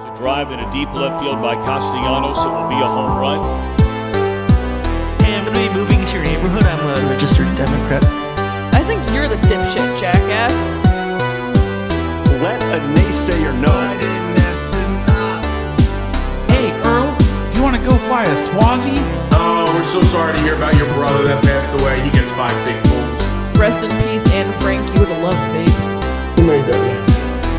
The drive in a deep left field by Castellanos. It will be a home run. Hey, I'm going to be moving to your neighborhood. I'm a registered Democrat. I think you're the dipshit, jackass. Let a naysayer know. Hey, Earl, do you want to go fly a Swazi? Oh, we're so sorry to hear about your brother that passed away. He gets 5 big pulls. Rest in peace, Anne Frank. You would have loved babes. Who made that list?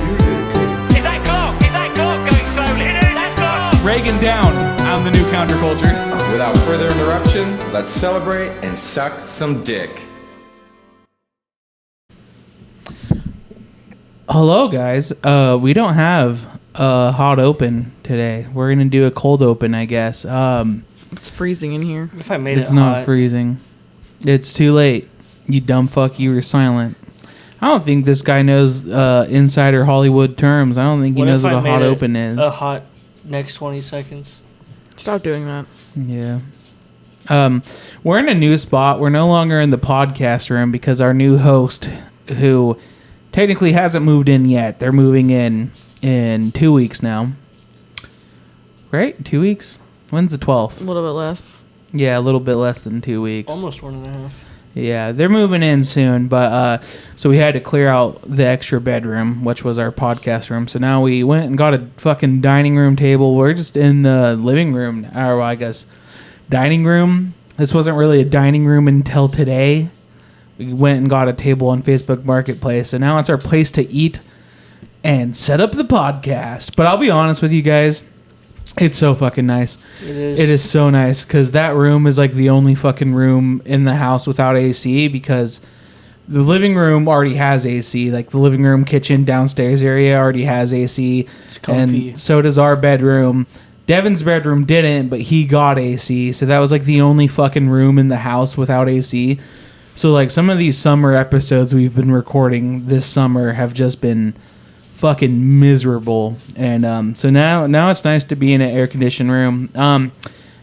You did, Is that Clark? Is that Clark going slowly? That's Clark! Reagan down. I'm the new counterculture. Without further interruption, let's celebrate and suck some dick. Hello, guys. We don't have a hot open today. We're gonna do a cold open, I guess. It's freezing in here. If I made It's it not hot. freezing. It's too late. You dumb fuck. You were silent. I don't think this guy knows insider Hollywood terms. I don't think he knows what a hot open is. A hot next 20 seconds. Stop doing that. Yeah. We're in a new spot. We're no longer in the podcast room because our new host, who technically hasn't moved in yet, they're moving in 2 weeks now. Right? 2 weeks? When's the 12th? A little bit less. Yeah, a little bit less than 2 weeks. Almost 1.5. Yeah, they're moving in soon, but so we had to clear out the extra bedroom, which was our podcast room. So now we went and got a fucking dining room table. We're just in the living room, or I guess dining room. This wasn't really a dining room until today. We went and got a table on Facebook Marketplace, and now it's our place to eat and set up the podcast. But I'll be honest with you guys, it's so fucking nice. It is. It is so nice because that room is like the only fucking room in the house without AC because the living room already has AC. Like the living room, kitchen, downstairs area already has AC. It's comfy. And so does our bedroom. Devin's bedroom didn't, but he got AC. So that was like the only fucking room in the house without AC. So like some of these summer episodes we've been recording this summer have just been fucking miserable, and so now it's nice to be in an air conditioned room.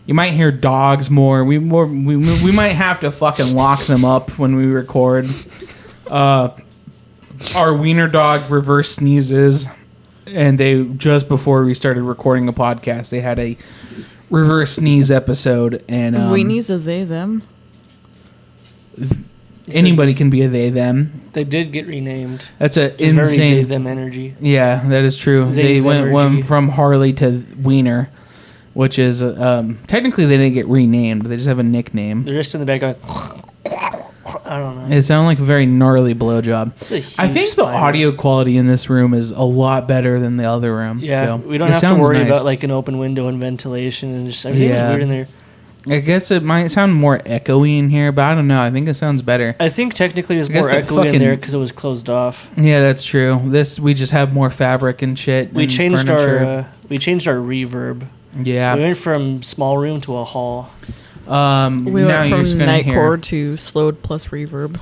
You might hear dogs more. We might have to fucking lock them up when we record. Our wiener dog reverse sneezes, and they just before we started recording a podcast, they had a reverse sneeze episode, and Weenies are they them? Anybody can be a they them. They did get renamed. That's a It's very they insane. them energy. Yeah, that is true. They went energy. from Harley to Wiener, which is technically they didn't get renamed. They just have a nickname. They're just in the back going. I don't know. It sounded like a very gnarly blowjob. It's a huge I think the spider. audio quality in this room is a lot better than the other room. Yeah, though. we don't It have to sounds worry nice. about like an open window and ventilation and just everything's Yeah. weird in there. I guess it might sound more echoey in here, but I don't know. I think it sounds better. I think technically it was I guess more the echoey in fucking- there because it was closed off. Yeah, that's true. We just have more fabric and shit. We and changed furniture. our reverb. Yeah. We went from small room to a hall. We now went you're just from gonna Nightcore to slowed plus reverb.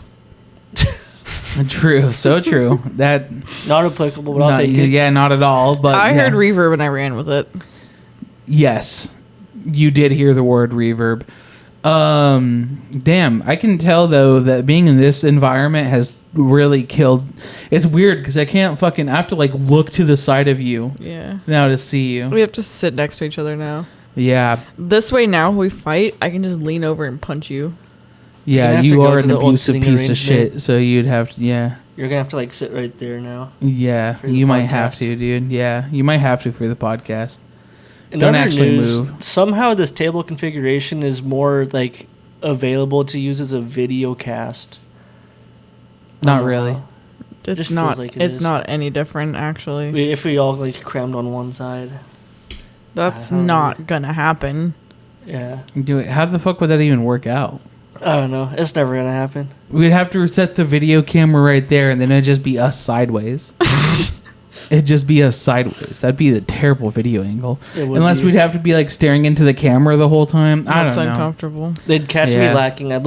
True, so true. That Not applicable, but I'll not, take it. yeah, not at all. But I yeah. heard reverb and I ran with it. Yes, you did hear the word reverb. Damn, I can tell though that being in this environment has really killed. It's weird because I have to like look to the side of you Yeah. now to see you. We have to sit next to each other now. Yeah, This way now, when we fight, I can just lean over and punch you. yeah, have to you go are to an the old abusive sitting piece of arrangement. shit. So you'd have to, yeah, You're gonna have to like sit right there now. yeah, For the you might have podcast. to, dude. Yeah, you might have to for the podcast. In Don't other actually news, move. somehow this table configuration is more like available to use as a video cast. I Not don't know really. how. It's Just not. feels like it It's is. not any different, actually. If we all like crammed on one side. That's I don't not gonna happen. Yeah. Dude, how the fuck would that even work out? I don't know. It's never gonna happen. We'd have to reset the video camera right there, and then it'd just be us sideways. It'd just be us sideways. That'd be a terrible video angle. It would Unless be. we'd have to be like staring into the camera the whole time. I That's don't know. uncomfortable. They'd catch Yeah. me lacking. I'd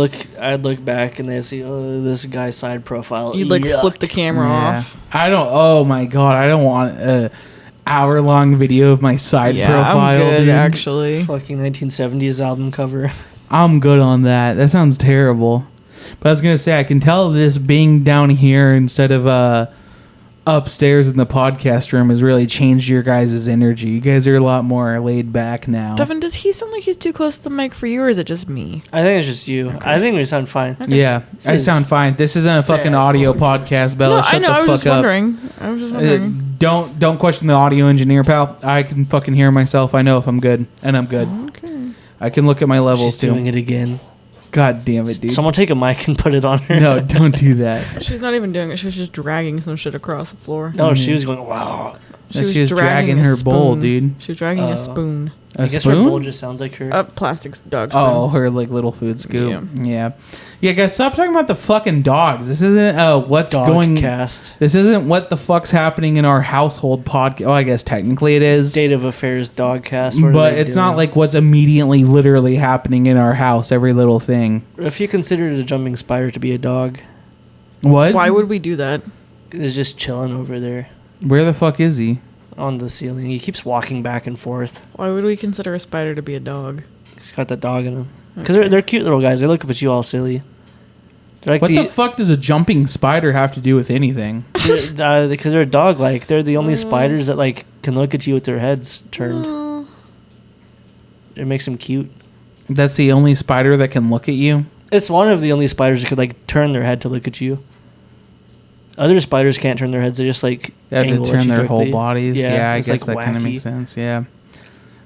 look back and they'd see, oh, this guy's side profile. You'd like Yuck. flip the camera Yeah. off. I don't. Oh my god, I don't want a hour-long video of my side Yeah, profile. I'm good, dude. actually. Fucking 1970s album cover. I'm good on that. That sounds terrible. But I was gonna say I can tell this being down here instead of upstairs in the podcast room has really changed your guys' energy. You guys are a lot more laid back now. Devin, does he sound like he's too close to the mic for you, or is it just me? I think it's just you. Okay. I think we sound fine. Okay. Yeah, I sound fine. This isn't a fucking audio podcast, Bella. No, Shut I know. the I was fuck just up. wondering. I was just wondering. Don't question the audio engineer, pal. I can fucking hear myself. I know if I'm good, and I'm good. Okay. I can look at my levels She's too. doing it again. God damn it, dude. Someone take a mic and put it on her. No, don't do that. She's not even doing it. She was just dragging some shit across the floor. No, she was going, wow. She was dragging her bowl, dude. She was dragging a spoon. A I guess spoon? her bowl just sounds like her. A plastic dog spoon. Oh, her like little food scoop. Yeah. Yeah, guys, stop talking about the fucking dogs. This isn't what's Dog going. cast. This isn't what the fuck's happening in our household podcast. Oh, I guess technically it is. State of affairs dog cast. What are But they it's doing? not like what's immediately, literally happening in our house. Every little thing. If you considered a jumping spider to be a dog, What? Why would we do that? he's just chilling over there Where the fuck is he? on the ceiling. He keeps walking back and forth. Why would we consider a spider to be a dog? He's got that dog in him. Because they're cute little guys. They look up at you all silly. They're like What the fuck does a jumping spider have to do with anything? because they're dog-like. They're the only spiders that like can look at you with their heads turned. It makes them cute. That's the only spider that can look at you? It's one of the only spiders that could like turn their head to look at you. Other spiders can't turn their heads. They just like They have to angle at turn you their whole directly. bodies. Yeah, I it's, guess like, that kind of wacky. makes sense. Yeah.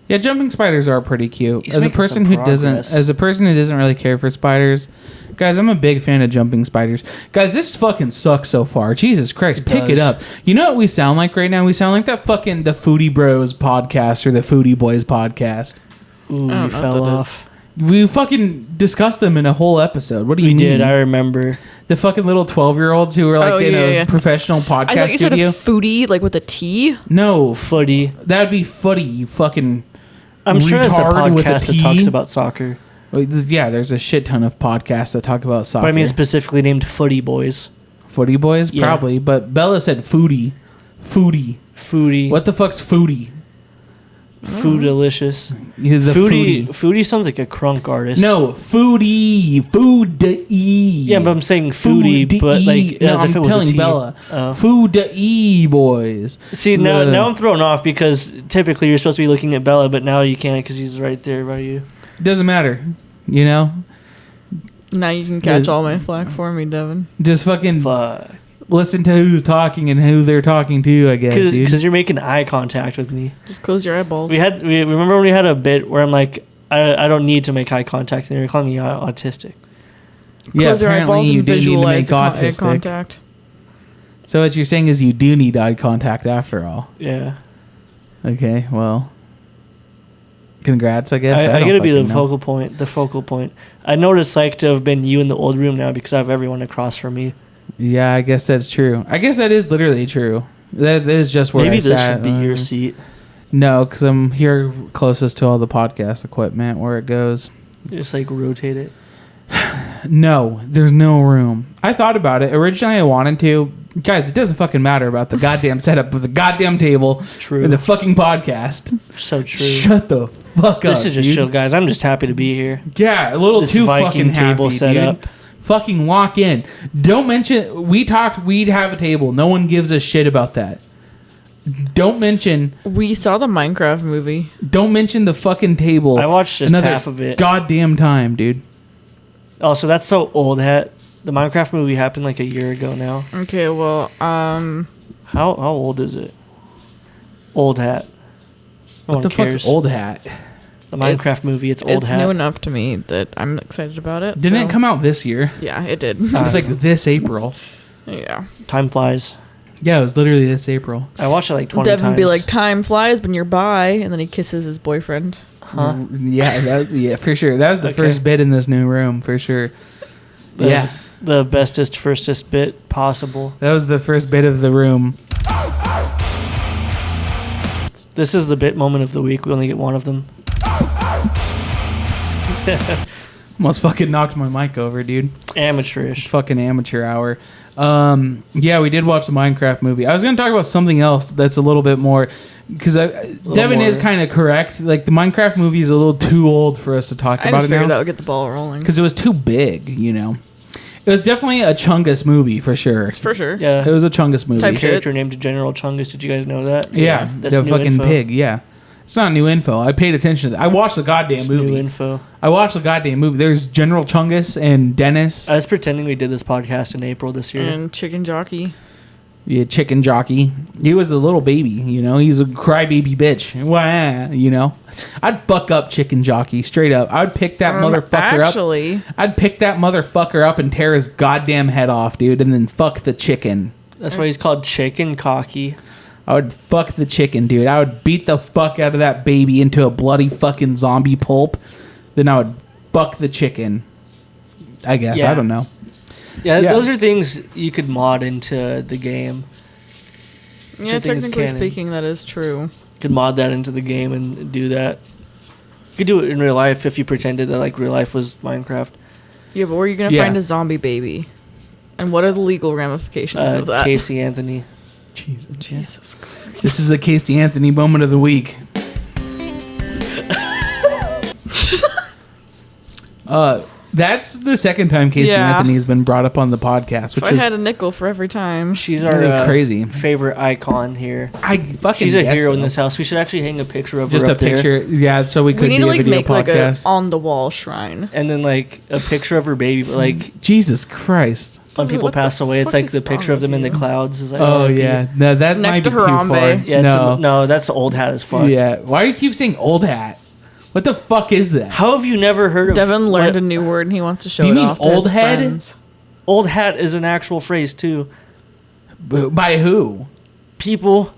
Yeah, jumping spiders are pretty cute. He's As a making person some who doesn't progress. really care for spiders, guys, I'm a big fan of jumping spiders. Guys, this fucking sucks so far. Jesus Christ, pick it does. up. You know what we sound like right now? We sound like that fucking the Foodie Bros podcast or the Foodie Boys podcast. Ooh, I we don't know fell what that is. off. We fucking discussed them in a whole episode. What do you We mean? did. I remember. The fucking little 12-year-olds who were like in a professional podcast I thought you studio. said a foodie, like with a T. No, Footy. that'd be footy. You fucking. I'm sure that's a retard with a podcast that T. talks about soccer. Yeah, there's a shit ton of podcasts that talk about soccer. But I mean specifically named Footy Boys. Footy Boys, Yeah. probably. But Bella said foodie. Foodie. Foodie. What the fuck's foodie? Foodalicious. The Foodie. foodie. Foodie sounds like a crunk artist. No, foodie. Foodie. Yeah, but I'm saying foodie, but like no, as if I'm it was telling a T. Bella. Oh. Foodie boys. See, now I'm thrown off because typically you're supposed to be looking at Bella, but now you can't because she's right there by you. Doesn't matter. You know? Now you can catch all my flack for me, Devin. Just fucking Fuck. listen to who's talking and who they're talking to, I guess, dude. Because you're making eye contact with me. Just close your eyeballs. We remember when we had a bit where I'm like, I don't need to make eye contact, and you're calling me autistic. Yeah, Close your apparently eyeballs you and do need to visualize make eye autistic. contact. So what you're saying is you do need eye contact after all. Yeah. Okay, well, congrats, I guess. I don't gotta be the fucking know. focal point. The focal point. I know what it's like to have been you in the old room now because I have everyone across from me. Yeah, I guess that's true. I guess that is literally true. That is just where Maybe I this sat. should be your seat. No, because I'm here closest to all the podcast equipment where it goes. Just like rotate it. No, there's no room. I thought about it. Originally, I wanted to. Guys, it doesn't fucking matter about the goddamn setup of the goddamn table True. or the fucking podcast. So true. Shut the fuck up. This is just dude. chill, guys. I'm just happy to be here. Yeah, a little This too Viking fucking table happy, set dude. up. Fucking walk in. Don't mention. We talked. We'd have a table. No one gives a shit about that. Don't mention. We saw the Minecraft movie. Don't mention the fucking table. I watched just another half of it. Goddamn time, dude. Oh, so that's so old hat. The Minecraft movie happened like a year ago now. Okay, well, How old is it? Old hat. No What the one cares. fuck's old hat? The Minecraft movie. It's old it's hat. new enough to me that I'm excited about it. Didn't so- it come out this year? Yeah, it did. It was like this April. Yeah. Time flies. Yeah, it was literally this April. I watched it like 20 Devin times. be like, time flies when you're by, and then he kisses his boyfriend. huh? Yeah, yeah, for sure. That was the Okay. first bit in this new room, for sure. Yeah, The bestest, firstest bit possible. that was the first bit of the room. This is the bit moment of the week. We only get one of them. Almost fucking knocked my mic over, dude. Amateurish. Fucking amateur hour. Yeah, we did watch the Minecraft movie. I was gonna talk about something else that's a little bit more, because Devin more. is kind of correct. Like the Minecraft movie is a little too old for us to talk I about just it now. figured that would get the ball rolling. Because it was too big, you know. It was definitely a Chungus movie for sure. For sure. Yeah. It was a Chungus movie. Type Character named General Chungus. Did you guys know that? Yeah, That's the new fucking info. pig. Yeah, it's not new info. I paid attention to that. I watched the goddamn It's movie. new info. I watched the goddamn movie. There's General Chungus and Dennis. I was pretending we did this podcast in April this year. And Chicken Jockey. Yeah, chicken jockey. He was a little baby, you know. He's a crybaby bitch. Wah, you know. I'd fuck up chicken jockey straight up. I'd pick that motherfucker actually, up. I'd pick that motherfucker up and tear his goddamn head off, dude, and then fuck the chicken. That's why he's called Chicken Cocky. I would fuck the chicken, dude. I would beat the fuck out of that baby into a bloody fucking zombie pulp. Then I would fuck the chicken. I guess. Yeah. I don't know. Yeah, Yeah. those are things you could mod into the game. yeah, I think is technically canon. speaking, that is true. You could mod that into the game and do that. You could do it in real life if you pretended that like real life was Minecraft. Yeah, but where are you gonna Yeah. find a zombie baby? And what are the legal ramifications of that? Casey Anthony. Jesus Christ. This is the Casey Anthony moment of the week. That's the second time Casey Yeah. Anthony has been brought up on the podcast, If which I is had a nickel for every time. She's That our is crazy. favorite icon here. I fucking She's a guess hero so. in this house. We should actually hang a picture of Just her a up there. picture, yeah. So we could We need do to a like video make like a podcast. on the wall shrine. And then like a picture of her baby, but like Jesus Christ! when people What the pass away, it's fuck like is the picture wrong of them with in the you? clouds. It's like, Oh RIP. yeah, no, that Next might to be too Harambe. far. Yeah, no, no, that's old hat as fuck. yeah. Why do you keep saying old hat? What the fuck is that? How have you never heard of Devin learned what- a new word and he wants to show Do you it mean off to his old head? friends. Old hat is an actual phrase too. By who? People,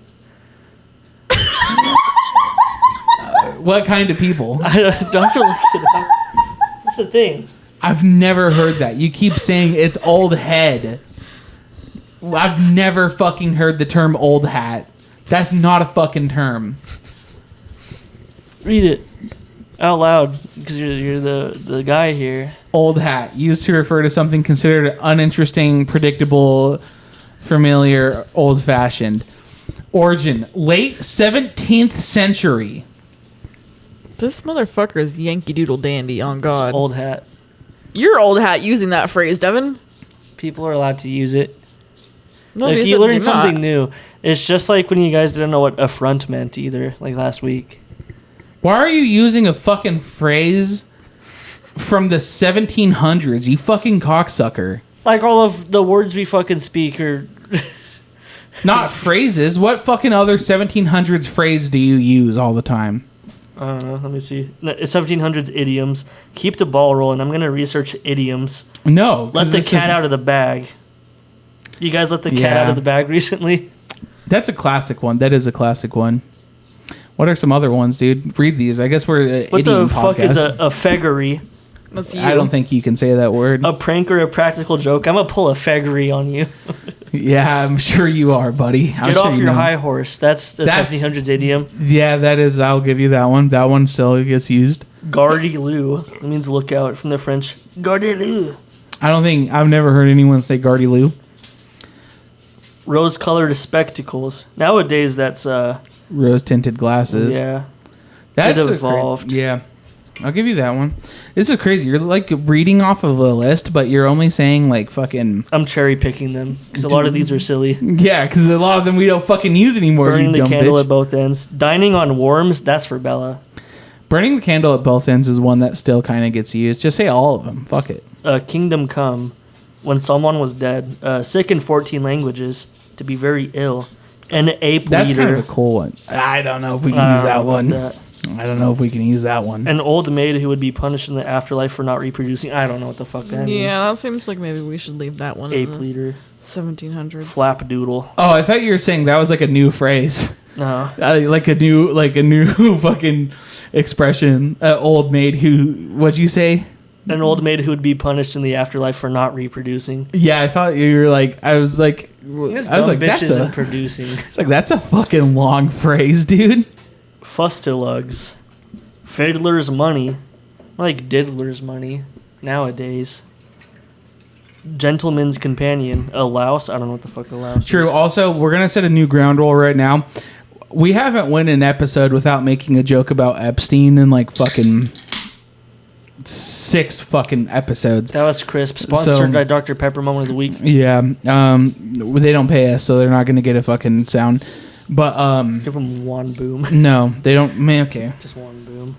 What kind of people? I don't have to look it up. That's the thing. I've never heard that. You keep saying it's old head. I've never fucking heard the term old hat. That's not a fucking term. Read it out loud because you're the guy here. Old hat, used to refer to something considered uninteresting, predictable, familiar, old-fashioned. Origin, late 17th century. This motherfucker is Yankee Doodle Dandy, on God. Old hat. You're old hat using that phrase, Devin. People are allowed to use it. Nobody Like said you learned you're something not. new. It's just like when you guys didn't know what affront meant either, like last week. Why are you using a fucking phrase from the 1700s, you fucking cocksucker? Like all of the words we fucking speak are. Not phrases. What fucking other 1700s phrase do you use all the time? I don't know. Let me see. No, it's 1700s idioms. Keep the ball rolling. I'm gonna research idioms. No. Let 'cause the this cat is- out of the bag. You guys let the cat Yeah. out of the bag recently? That's a classic one. That is a classic one. What are some other ones, dude? Read these. I guess we're an What idiom the fuck is podcast. a feggery? That's you. I don't think you can say that word. A prank or a practical joke? I'm gonna pull a feggery on you. Yeah, I'm sure you are, buddy. I'm Get sure off you your know. high horse. That's the That's- 1700s idiom. Yeah, that is. I'll give you that one. That one still gets used. Garde-lou. It means look out from the French. Garde-lou. I don't think I've never heard anyone say Gardy Lou. Rose-colored spectacles. Nowadays, that's Rose tinted glasses. yeah. That's It a evolved. yeah, I'll give you that one. This is crazy. You're like reading off of a list, but you're only saying like fucking I'm cherry picking them because a lot of these are silly. yeah, because a lot of them we don't fucking use anymore. Burning you the dumb candle bitch. at both ends. Dining on worms. That's for Bella. Burning the candle at both ends is one that still kind of gets used. Just say all of them. Fuck it. Kingdom come. When someone was dead. Sick in 14 languages. To be very ill. An ape That's leader. kind of a cool one. I don't know if we I can use don't know that about one. that. I don't know if we can use that one. An old maid who would be punished in the afterlife for not reproducing. I don't know what the fuck that means. Yeah, that seems like maybe we should leave that one Ape in the leader. 1700s. Flap doodle. Oh, I thought you were saying that was like a new phrase. No. Like a new fucking expression. Old maid who, what'd you say? An old maid who would be punished in the afterlife for not reproducing. Yeah, I thought you were like, I was like, This I was dumb like, bitch that's isn't a, producing. it's like, that's a fucking long phrase, dude. Fustilugs. Fiddler's money. Like diddler's money nowadays. Gentleman's companion. A louse. I don't know what the fuck a louse True. is. Also, we're going to set a new ground rule right now. We haven't went an episode without making a joke about Epstein and like fucking 6 fucking episodes. That was crisp. Sponsored by Dr. Pepper Moment of the Week. Yeah. They don't pay us, so they're not going to get a fucking sound. But give them one boom. No, they don't. Man, okay. Just one boom.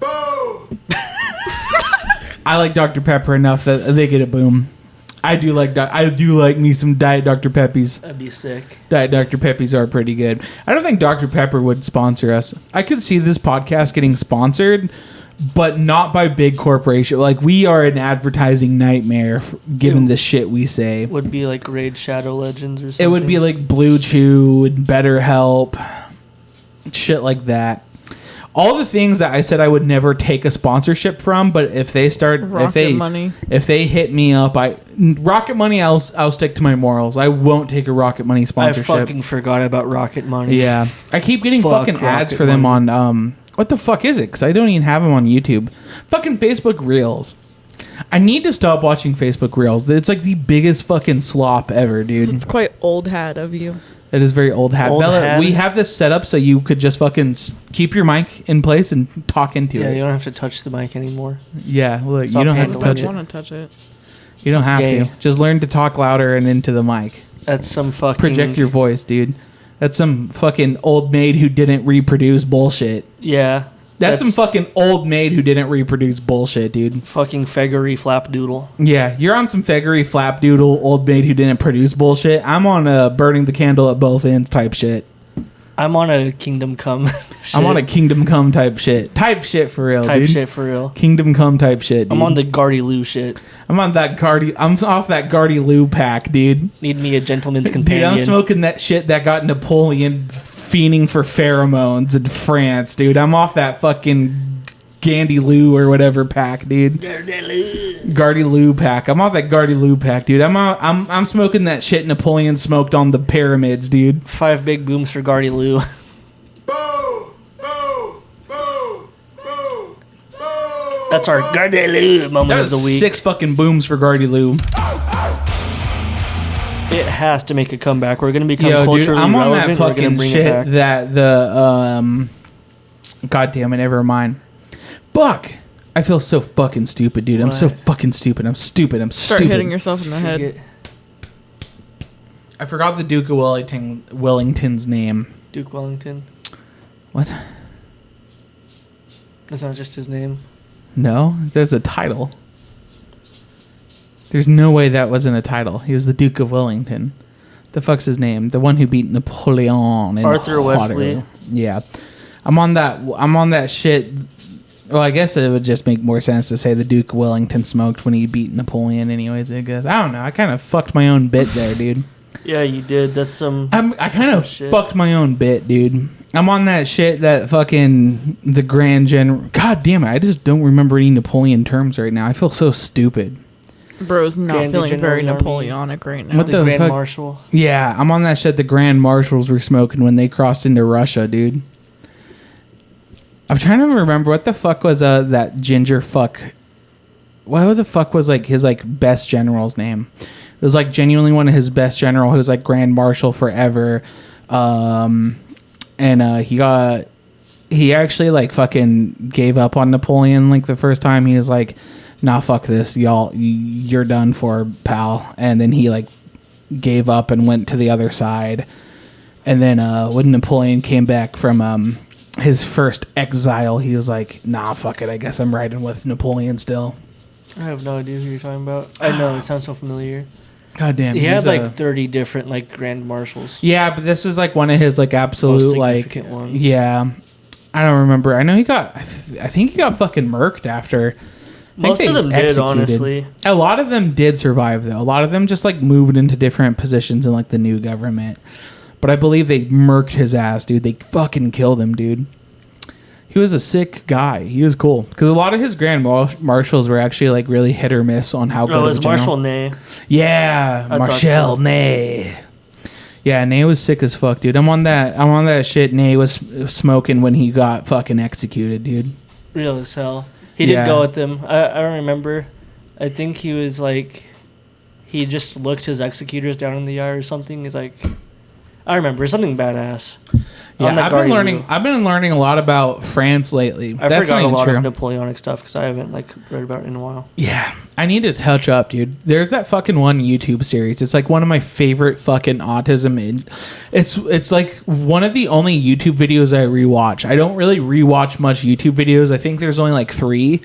I like Dr. Pepper enough that they get a boom. I do like me some Diet Dr. Peppies. That'd be sick. Diet Dr. Peppies are pretty good. I don't think Dr. Pepper would sponsor us. I could see this podcast getting sponsored, but not by big corporation. Like, we are an advertising nightmare given the shit we say. Would be like Raid Shadow Legends or something. It would be like Blue Chew and BetterHelp, shit like that. All the things that I said I would never take a sponsorship from, but if they start, Money. if they hit me up, Rocket Money, I'll stick to my morals. I won't take a Rocket Money sponsorship. I fucking forgot about Rocket Money. Yeah, I keep getting fucking ads for them on what the fuck is it? Because I don't even have them on YouTube. Fucking Facebook Reels. I need to stop watching Facebook Reels. It's like the biggest fucking slop ever, dude. It's quite old hat of you. It is very old hat. Bella, we have this set up so you could just fucking keep your mic in place and talk into it. Yeah, you don't have to touch the mic anymore. Yeah, look, Stop you don't have to touch I it. want to touch it. You don't It's have gay. to. Just learn to talk louder and into the mic. That's some fucking... Project your voice, dude. That's some fucking old maid who didn't reproduce bullshit. Yeah. That's some fucking old maid who didn't reproduce bullshit, dude. Fucking feggery flapdoodle. Yeah, you're on some feggery flapdoodle old maid who didn't produce bullshit. I'm on a burning the candle at both ends type shit. I'm on a Kingdom Come shit. I'm on a Kingdom Come type shit. Type shit for real, Type dude. shit for real. Kingdom Come type shit, dude. I'm on the Gardy Lou shit. I'm off that Gardy Lou pack, dude. Need me a gentleman's Dude, companion. I'm smoking that shit that got Napoleon fiending for pheromones in France, dude. I'm off that fucking Gandy Lou or whatever pack, dude. Gardy Lou pack. I'm off that Gardy Lou pack, dude. I'm smoking that shit Napoleon smoked on the pyramids, dude. 5 big booms for Gardy Lou. That's our Gardy Lou moment That of the was week. 6 fucking booms for Gardy Lou. It has to make a comeback. We're gonna become Yo, dude, culturally I'm on relevant. that We're gonna fucking bring it shit back. that the God damn it, never mind. Fuck. I feel so fucking stupid, dude. I'm so fucking stupid. I'm stupid. Start hitting yourself in the head. Forget- I forgot the Duke of Wellington's name. Duke Wellington. What? That's not just his name. No, there's a title. There's no way that wasn't a title. He was the Duke of Wellington. The fuck's his name? The one who beat Napoleon. In Arthur Waterloo. Wesley. Yeah, I'm on that shit. Well, I guess it would just make more sense to say the Duke of Wellington smoked when he beat Napoleon. Anyways, I guess I don't know. I kind of fucked my own bit there, dude. Yeah, you did. That's some. I kind of shit. fucked my own bit, dude. I'm on that shit that fucking the Grand General. God damn it! I just don't remember any Napoleon terms right now. I feel so stupid. Bro's not Grand feeling General very Army. Napoleonic right now. What The the Grand fuck? Marshal. Yeah, I'm on that shit the Grand Marshals were smoking when they crossed into Russia, dude. I'm trying to remember what the fuck was that ginger fuck. What the fuck was like his like best general's name? It was like genuinely one of his best general who was like Grand Marshal forever. And he actually like fucking gave up on Napoleon like the first time. He was like, nah, fuck this, y'all, you're done for, pal. And then he like gave up and went to the other side. And then when Napoleon came back from his first exile, he was like, nah, fuck it, I guess I'm riding with Napoleon still. I have no idea who you're talking about. I know, it sounds so familiar. God damn. He had he's like 30 different like Grand Marshals. yeah, but this is like one of his like absolute Most like significant ones. yeah. I don't remember. I know he got. I think he got fucking murked after. Most of them did, honestly. A lot of them did survive though. A lot of them just like moved into different positions in like the new government. But I believe they murked his ass, dude. They fucking killed him, dude. He was a sick guy. He was cool because a lot of his grand marshals were actually like really hit or miss on how good. Oh, it of a was general. Marshal Ney. Yeah, I thought Marshal so. Ney. Yeah, Ney was sick as fuck, dude. I'm on that shit Ney was smoking when he got fucking executed, dude. Real as hell. He Yeah. did go with them. I don't remember. I think he was like, he just looked his executors down in the eye or something. He's like, I remember something badass. Yeah, On the I've Guardian. been learning a lot about France lately. I That's forgot not a even lot true. of Napoleonic stuff because I haven't like read about it in a while. Yeah, I need to touch up, dude. There's that fucking one YouTube series. It's like one of my favorite fucking autism. It's like one of the only YouTube videos I rewatch. I don't really rewatch much YouTube videos. I think there's only like 3,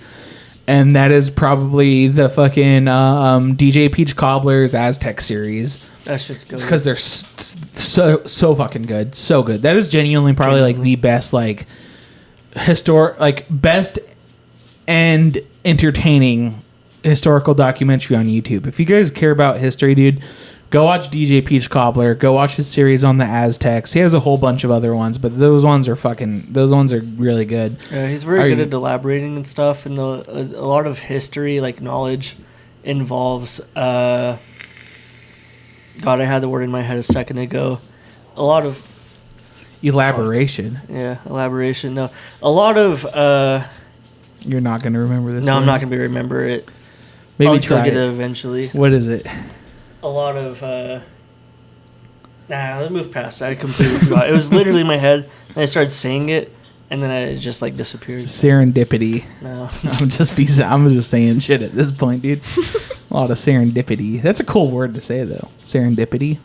and that is probably the fucking DJ Peach Cobbler's Aztec series. That shit's good. Because they're so fucking good, so good. That is genuinely probably like the best like best and entertaining historical documentary on YouTube. If you guys care about history, dude, go watch DJ Peach Cobbler. Go watch his series on the Aztecs. He has a whole bunch of other ones, but those ones are really good. Yeah, he's very good at elaborating and stuff, and a lot of history like knowledge involves. God, I had the word in my head a second ago. A lot of Elaboration. Elaboration. No, a lot of. You're not gonna remember this. No, I'm word? not gonna remember it. Maybe I'll try get it. it eventually. What is it? A lot of. Let's move past it. I completely forgot. It was literally in my head, and I started saying it, and then it just like disappeared. Serendipity. No. I'm just saying shit at this point, dude. A lot of serendipity. That's a cool word to say, though. Serendipity.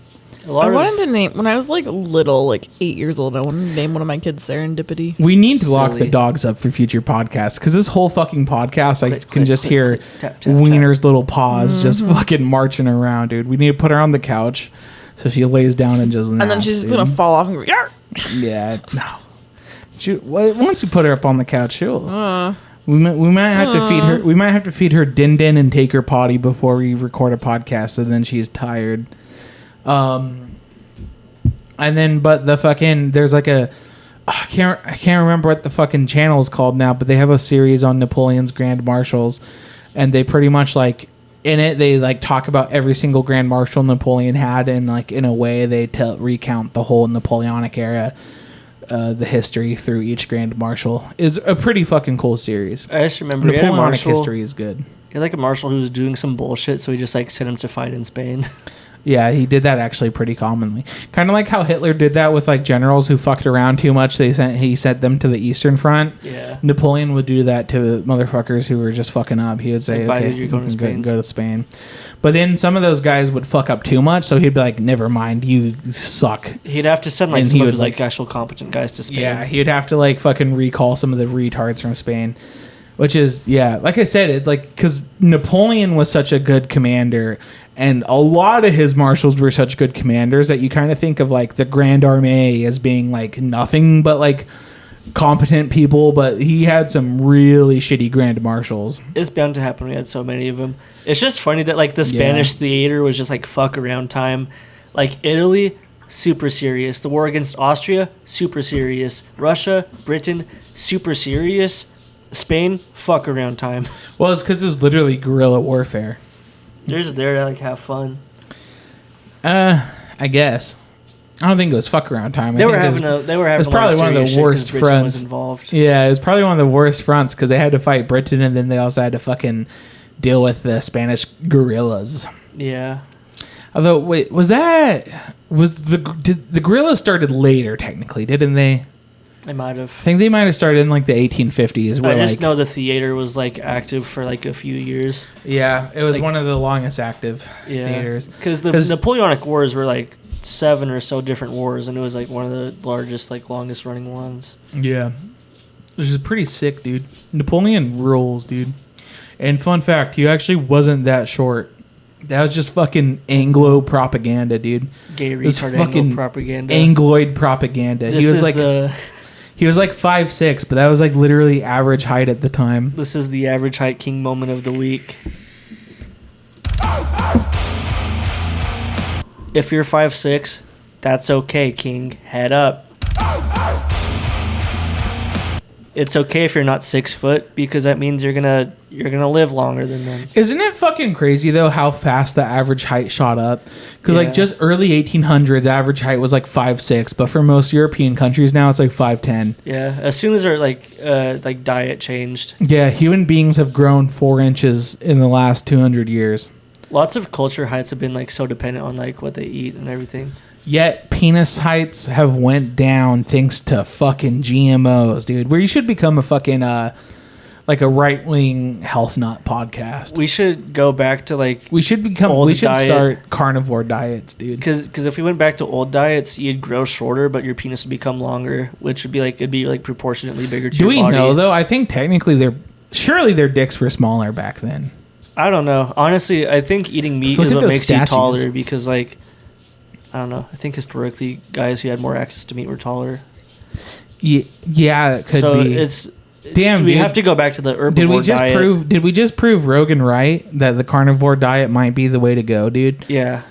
I wanted to name, when I was like little, like 8 years old, I wanted to name one of my kids Serendipity. We need to lock the Silly. dogs up for future podcasts, because this whole fucking podcast, I Click, can click, just click, hear click, tap, tap, Wiener's little paws just fucking marching around, dude. We need to put her on the couch so she lays down and just naps, And then she's just dude. going to fall off and go, "Yarr!" Yeah, no. Once we put her up on the couch, she'll... We might have to feed her. We might have to feed her din din and take her potty before we record a podcast, and then she's tired. And then, but the fucking there's like a I can't remember what the fucking channel is called now, but they have a series on Napoleon's Grand Marshals, and they pretty much like in it they like talk about every single Grand Marshal Napoleon had, and like in a way they recount the whole Napoleonic era. The history through each Grand Marshal is a pretty fucking cool series. I just remember he had a Napoleonic marshal. history is good. He had like a marshal who was doing some bullshit, so he just like sent him to fight in Spain. Yeah, he did that actually pretty commonly. Kind of like how Hitler did that with like generals who fucked around too much. He sent them to the Eastern Front. Yeah. Napoleon would do that to motherfuckers who were just fucking up. He would say, Like, "Okay, you're going to Spain." Go to Spain." But then some of those guys would fuck up too much, so he'd be like, "Never mind, you suck." He'd have to send like And some he of would, his like- actual competent guys to Spain. Yeah, he'd have to like fucking recall some of the retards from Spain, which is like I said, it like because Napoleon was such a good commander, and a lot of his marshals were such good commanders that you kind of think of like the Grand Armée as being like nothing but like competent people, but he had some really shitty grand marshals. It's bound to happen. We had so many of them. It's just funny that like the Spanish theater was just like fuck around time. Like Italy, super serious. The war against Austria, super serious. Russia, Britain, super serious. Spain, fuck around time. Well, it's because it was literally guerrilla warfare. They're just there to like have fun. I guess. I don't think it was fuck around time. They were having a lot probably of one of the serious shit 'cause worst Britain fronts. was involved. Yeah, it was probably one of the worst fronts because they had to fight Britain, and then they also had to fucking deal with the Spanish guerrillas. Yeah. Although, wait, the guerrillas started later? Technically, didn't they? They might have. I think they might have started in like the 1850s. Where, I just like, know the theater was like active for like a few years. Yeah, it was like- one of the longest active Yeah, theaters. because the Napoleonic Wars were like 7 or so different wars, and it was like one of the largest, like longest running ones. Yeah, which is pretty sick, dude. Napoleon rules, dude. And fun fact, he actually wasn't that short. That was just fucking Anglo propaganda, dude. Gay It was retard fucking Anglo propaganda. Angloid propaganda. This He was is like the he was like 5'6", but that was like literally average height at the time. this is the average height king moment of the week. If you're 5'6", that's okay, king. Head up. It's okay if you're not 6 foot because that means you're gonna live longer than them. Isn't it fucking crazy though how fast the average height shot up? Because Yeah. like just early 1800s, average height was like 5'6", but for most European countries now it's like 5'10". Yeah, as soon as our like diet changed, Yeah, human beings have grown 4 inches in the last 200 years. lots of culture heights have been like so dependent on like what they eat and everything. Yet penis heights have went down thanks to fucking GMOs, dude. Where you should become a fucking like a right-wing health nut podcast. We should go back to like We should start carnivore diets, dude. because if we went back to old diets, you'd grow shorter, but your penis would become longer, which would be like it'd be like proportionately bigger to Do your we body. know though? I think technically their dicks were smaller back then. I don't know. Honestly, I think eating meat Let's is look what at those makes you statues. taller because like I don't know. I think historically guys who had more access to meat were taller. Yeah, it could so be. it's Damn, we dude. have to go back to the herbivore diet. Did we just prove Rogan right that the carnivore diet might be the way to go, dude? Yeah,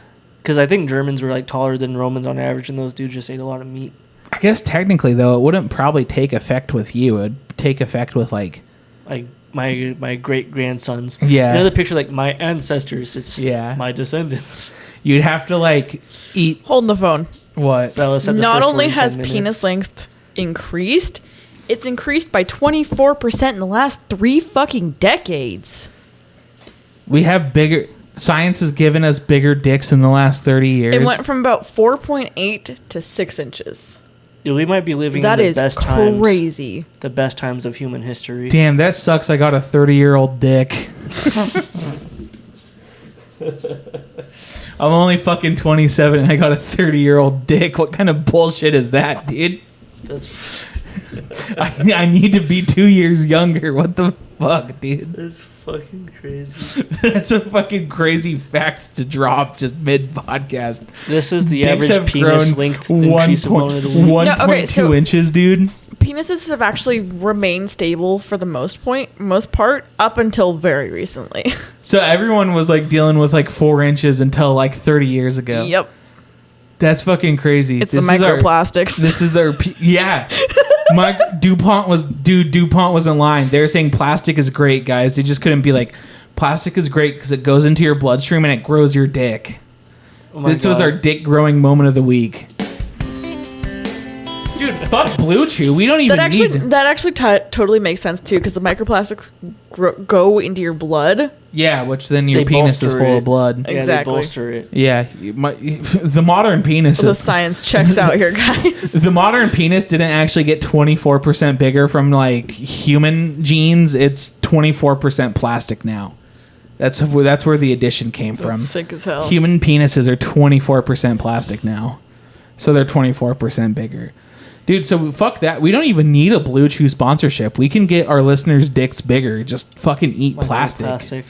because I think Germans were like taller than Romans on average, and those dudes just ate a lot of meat. I guess technically though, it wouldn't probably take effect with you. It'd take effect with like my great grandsons. Yeah. You know the picture like my ancestors. It's Yeah. my descendants. you'd have to like eat Holding the phone. what? Bella said the Not first only word in has 10 minutes. penis length increased, it's increased by 24% in the last 3 fucking decades. We have bigger. Science has given us bigger dicks in the last 30 years. It went from about 4.8 to 6 inches. Dude, we might be living That in the is best times. crazy. The best times of human history. Damn, that sucks. I got a 30-year-old dick. I'm only fucking 27 and I got a 30-year-old dick. What kind of bullshit is that, dude? That's I need to be 2 years younger. What the fuck, dude? that's fucking crazy. That's a fucking crazy fact to drop just mid-podcast. This is the Dicks have average penis grown length increase of one of the week. 1.2 okay, so- inches, dude. Penises have actually remained stable for the most part up until very recently. So everyone was like dealing with like 4 inches until like 30 years ago. Yep. That's fucking crazy. It's This the is our- microplastics. This is our yeah. DuPont wasn't lying. They're saying plastic is great, guys. They just couldn't be like plastic is great because it goes into your bloodstream and it grows your dick. Oh my This was God. our dick growing moment of the week. Dude, fuck Blue Chew. We don't even need. That actually totally makes sense too, because the microplastics go into your blood. Yeah, which then your They penis is bolster full it. of blood. Yeah, Exactly. they bolster it. Yeah, the modern penis. The Is, science checks out here, guys. the modern penis didn't actually get 24% bigger from like human genes. It's 24% plastic now. That's where the addition came from. That's sick as hell. Human penises are 24% plastic now, so they're 24% bigger. Dude, so fuck that. We don't even need a Blue Chew sponsorship. We can get our listeners' dicks bigger. Just fucking eat plastic.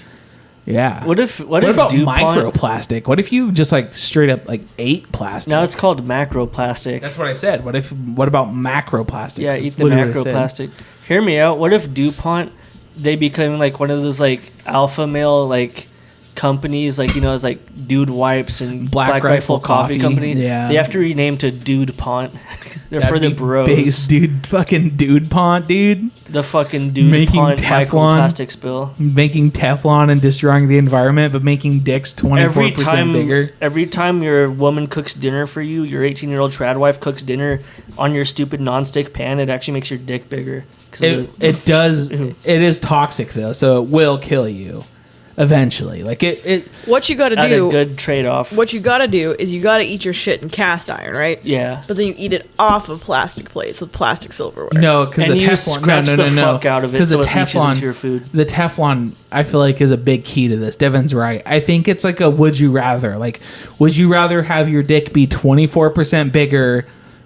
Yeah. What if about DuPont? microplastic? What if you just like straight up like ate plastic? Now it's called macroplastic. That's what I said. What about macroplastics? Yeah, That's eat the literally what I said. macroplastic. Hear me out. What if DuPont they become like one of those like alpha male like companies, like, you know, it's like Dude Wipes and Black Black Rifle Rifle Coffee Company. yeah. They have to rename to Dude Pont. They're That'd for the be bros. base, dude. Fucking Dude Pont, dude. The fucking Dude Making Pont Teflon. microplastic spill. Making Teflon and destroying the environment, but making dicks 24% bigger. Every time your woman cooks dinner for you, your 18-year-old trad wife cooks dinner on your stupid nonstick pan, it actually makes your dick bigger. 'Cause It does. It is toxic though, so it will kill you eventually. Like it. What you gotta at do? a good trade-off. What you gotta do is you gotta eat your shit in cast iron, right? Yeah. But then you eat it off of plastic plates with plastic silverware. No, because the And you Teflon. scratch no, the no, no. fuck out of it 'Cause so the it leaches into your food. The Teflon, I feel like, is a big key to this. Devin's right. I think it's like a would you rather. Like, would you rather have your dick be 24% bigger,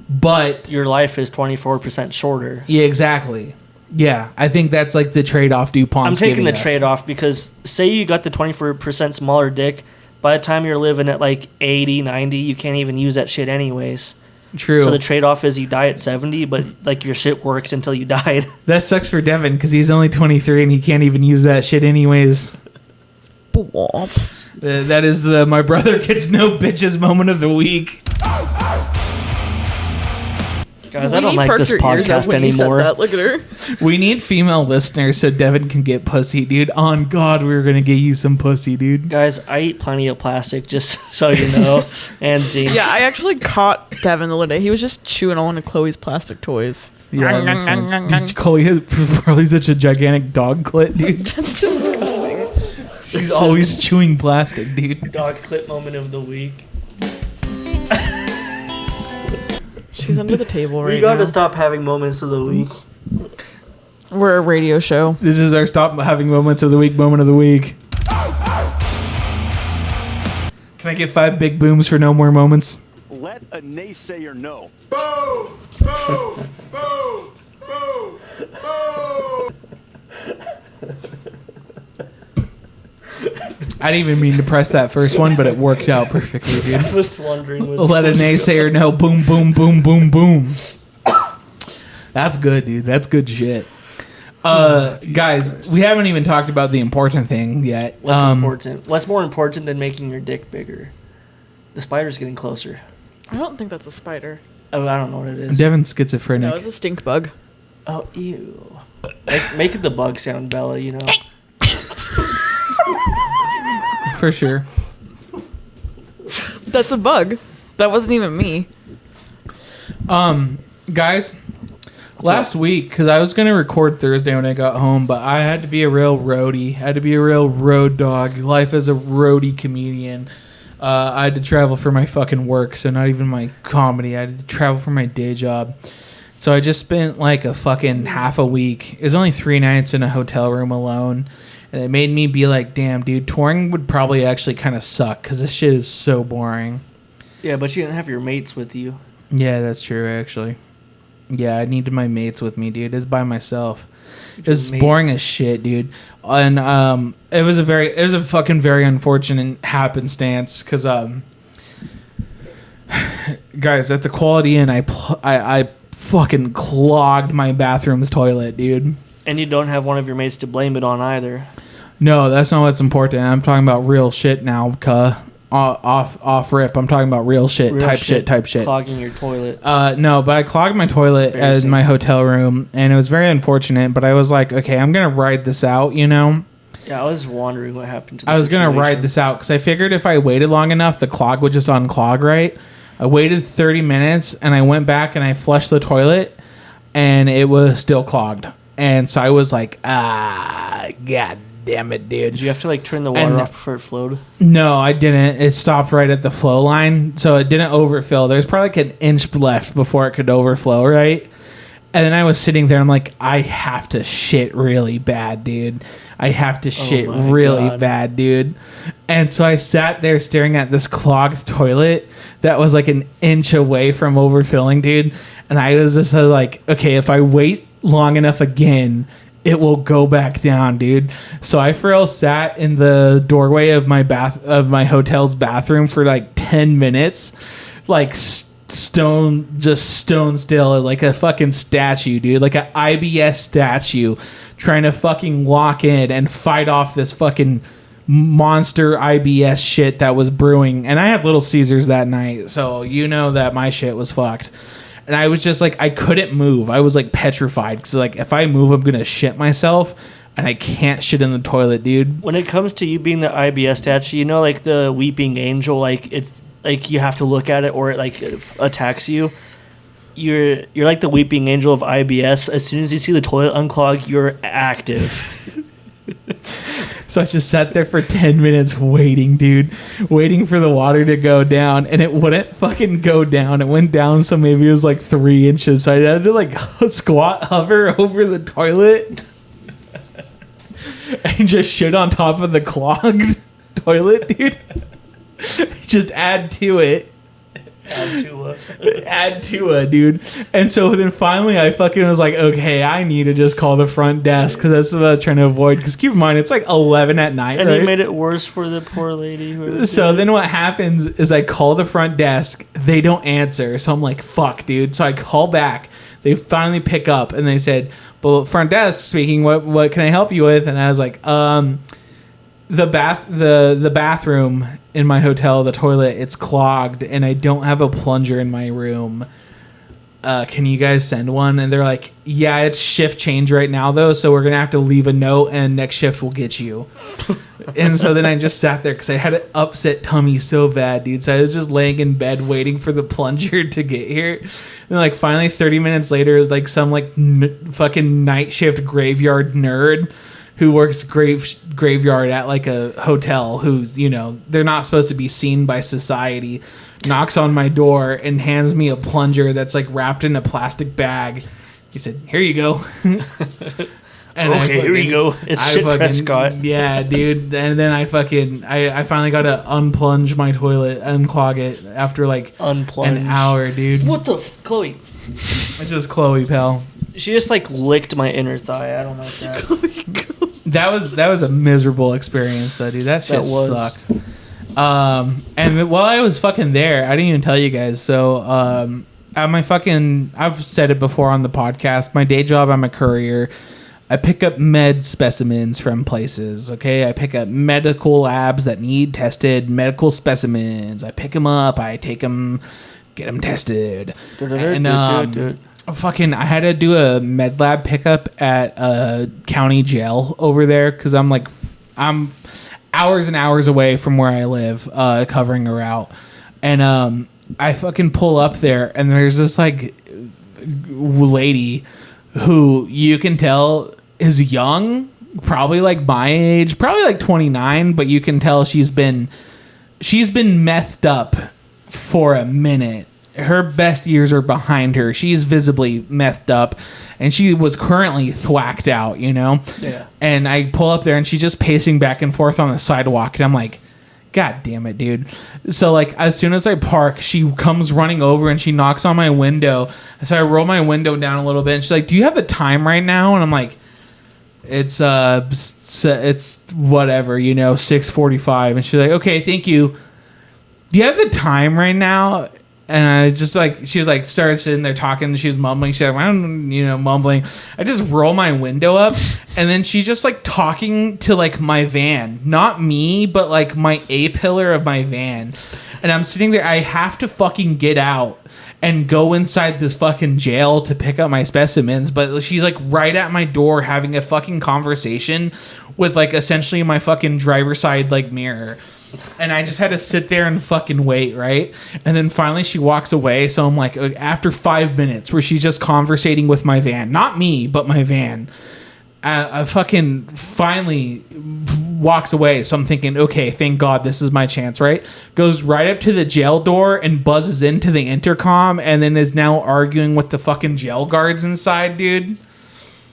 but Your life is 24% shorter. yeah, exactly. Yeah, I think that's like the trade-off DuPont's I'm taking the giving us. trade-off because say you got the 24% smaller dick, by the time you're living at like 80, 90, you can't even use that shit anyways. True. So the trade-off is you die at 70, but like your shit worked until you died. That sucks for Devin because he's only 23 and he can't even use that shit anyways. Bwomp. That is the my brother gets no bitches moment of the week. Guys, I don't like this podcast anymore. Look at her. We need female listeners so Devin can get pussy, dude. On God, we're gonna get you some pussy, dude. Guys, I eat plenty of plastic, just so you know. And zinc. Yeah, I actually caught Devin the other day. He was just chewing on one of Chloe's plastic toys. Yeah, that makes sense. Dude, Chloe has probably such a gigantic dog clit, dude. That's disgusting. She's always chewing plastic, dude. Dog clip moment of the week. She's under the table right We gotta now. stop having moments of the week. We're a radio show. This is our stop having moments of the week moment of the week. Can I get 5 big booms for no more moments? Let a naysayer know. Boom! Boom! Boom! Boom! Boom! I didn't even mean to press that first one, but it worked out perfectly, dude. I was wondering. Let a naysayer know. Boom, boom, boom, boom, boom. That's good, dude. That's good shit. Guys, we haven't even talked about the important thing yet. What's important? What's more important than making your dick bigger? The spider's getting closer. I don't think that's a spider. Oh, I don't know what it is. Devin's schizophrenic. No, it's a stink bug. Oh, ew. Make it the bug sound, Bella, you know. For sure. That's a bug. That wasn't even me. Guys, last week, because I was going to record Thursday when I got home, but I had to be a real roadie. I had to be a real road dog. Life as a roadie comedian. I had to travel for my fucking work, so not even my comedy. I had to travel for my day job. So I just spent like a fucking half a week. It was only 3 nights in a hotel room alone. And it made me be like, damn, dude, touring would probably actually kind of suck because this shit is so boring. Yeah, but you didn't have your mates with you. Yeah, that's true, actually. Yeah, I needed my mates with me, dude. It's by myself. It's boring as shit, dude. And it was a fucking very unfortunate happenstance because guys, at the Quality Inn, I fucking clogged my bathroom's toilet, dude. And you don't have one of your mates to blame it on either. No, that's not what's important. I'm talking about real shit now, off rip. I'm talking about real shit, type shit. Clogging your toilet. No, but I clogged my toilet in my hotel room, and it was very unfortunate. But I was like, okay, I'm gonna ride this out, you know. Yeah, I was wondering what happened to the I was gonna situation. ride this out because I figured if I waited long enough, the clog would just unclog, right? I waited 30 minutes, and I went back and I flushed the toilet, and it was still clogged. And so I was like, god damn it, dude. Did you have to like turn the water off before it flowed? No, I didn't. It stopped right at the flow line, so it didn't overfill. There's probably like an inch left before it could overflow, right? And then I was sitting there, I'm like, I have to shit really bad, dude. I have to shit really bad, dude. And so I sat there staring at this clogged toilet that was like an inch away from overfilling, dude. And I was just like, okay, if I wait long enough again, it will go back down, dude. So I for real sat in the doorway of my hotel's bathroom for like 10 minutes, like stone still, like a fucking statue, dude, like an IBS statue, trying to fucking lock in and fight off this fucking monster IBS shit that was brewing. And I had Little Caesars that night, so you know that my shit was fucked. And I was just like, I couldn't move. I was like petrified because like if I move, I'm gonna shit myself, and I can't shit in the toilet, dude. When it comes to you being the IBS statue, you know, like the weeping angel, like it's like you have to look at it or it like attacks you. You're like the weeping angel of IBS. As soon as you see the toilet unclog, you're active. So I just sat there for 10 minutes waiting, dude. Waiting for the water to go down. And it wouldn't fucking go down. It went down, so maybe it was like 3 inches. So I had to like hover over the toilet. And just shit on top of the clogged toilet, dude. Just add to it. Add to it, dude. And so then finally I fucking was like, okay, I need to just call the front desk because that's what I was trying to avoid. Because keep in mind, it's like 11 at night, and right? you made it worse for the poor lady. So then what happens is I call the front desk. They don't answer. So I'm like, fuck, dude. So I call back. They finally pick up and they said, well, front desk speaking, what can I help you with? And I was like, the bathroom in my hotel, the toilet, it's clogged and I don't have a plunger in my room. Can you guys send one? And they're like, yeah, it's shift change right now though, so we're gonna have to leave a note and next shift we'll get you. And so then I just sat there because I had an upset tummy so bad, dude. So I was just laying in bed waiting for the plunger to get here. And like finally 30 minutes later, it was like some like fucking night shift graveyard nerd who works graveyard at like a hotel, who's, you know, they're not supposed to be seen by society, knocks on my door and hands me a plunger that's like wrapped in a plastic bag. He said, "Here you go." And okay, here you go. It's shit Prescott. Yeah, dude. And then I finally got to unplunge my toilet, unclog it after like an hour, dude. What the Chloe? It's just Chloe, pal. She just like licked my inner thigh. I don't like that. That was a miserable experience, though, dude. That shit sucked. And while I was fucking there, I didn't even tell you guys. So, I've said it before on the podcast. My day job, I'm a courier. I pick up med specimens from places, okay? I pick up medical labs that need tested medical specimens. I pick them up. I take them, get them tested. And, I had to do a med lab pickup at a county jail over there because I'm hours and hours away from where I live, covering a route. And I fucking pull up there, and there's this like lady who you can tell is young, probably like my age, probably like 29, but you can tell she's been methed up for a minute. Her best years are behind her. She's visibly methed up, and she was currently thwacked out, you know? Yeah. And I pull up there, and she's just pacing back and forth on the sidewalk, and I'm like, God damn it, dude. So, like, as soon as I park, she comes running over, and she knocks on my window. So I roll my window down a little bit, and she's like, "Do you have the time right now?" And I'm like, it's whatever, you know, 6:45. And she's like, "Okay, thank you. Do you have the time right now?" And I just like, she was like, started sitting there talking. She was mumbling. She's like, mumbling. I just roll my window up, and then she just like talking to like my van, not me, but like my A-pillar of my van. And I'm sitting there. I have to fucking get out and go inside this fucking jail to pick up my specimens. But she's like right at my door having a fucking conversation with like essentially my fucking driver's side like mirror. And I just had to sit there and fucking wait, right? And then finally she walks away. So I'm like, after 5 minutes where she's just conversating with my van, not me, but my van, I fucking finally walks away. So I'm thinking, okay, thank God this is my chance, right? Goes right up to the jail door and buzzes into the intercom, and then is now arguing with the fucking jail guards inside, dude.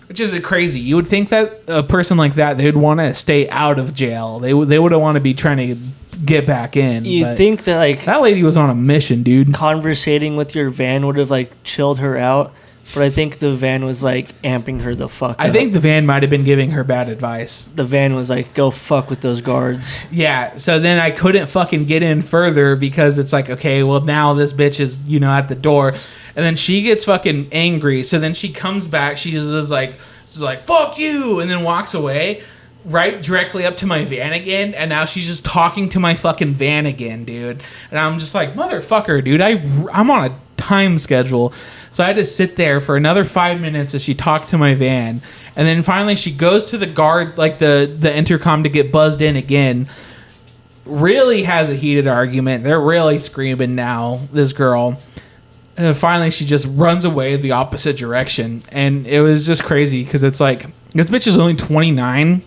Which is crazy. You would think that a person like that, they would want to stay out of jail. They wouldn't want to be trying to get back in. You'd think that like that lady was on a mission, dude. Conversating with your van would have like chilled her out, but I think the van was like amping her the fuck up. I think the van might have been giving her bad advice. The van was like, "Go fuck with those guards." Yeah. So then I couldn't fucking get in further because it's like, okay, well now this bitch is, you know, at the door. And then she gets fucking angry. So then she comes back. She's like, "Fuck you," and then walks away, right directly up to my van again. And now she's just talking to my fucking van again, dude. And I'm just like, motherfucker, dude. I'm on a time schedule. So I had to sit there for another 5 minutes as she talked to my van. And then finally she goes to the guard, like the intercom, to get buzzed in again. Really has a heated argument. They're really screaming now, this girl. And then finally, she just runs away the opposite direction. And it was just crazy because it's like, this bitch is only 29.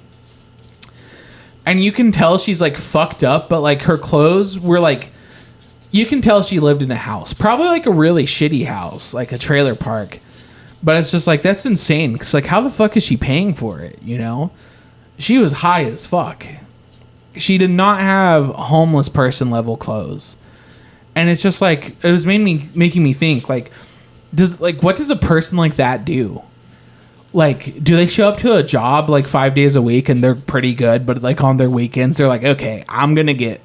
And you can tell she's like fucked up, but like her clothes were like, you can tell she lived in a house. Probably like a really shitty house, like a trailer park. But it's just like, that's insane. Because like, how the fuck is she paying for it, you know? She was high as fuck. She did not have homeless person level clothes. And it's just like, it was making me think, like, what does a person like that do? Like, do they show up to a job like 5 days a week and they're pretty good, but like on their weekends they're like, okay, I'm gonna get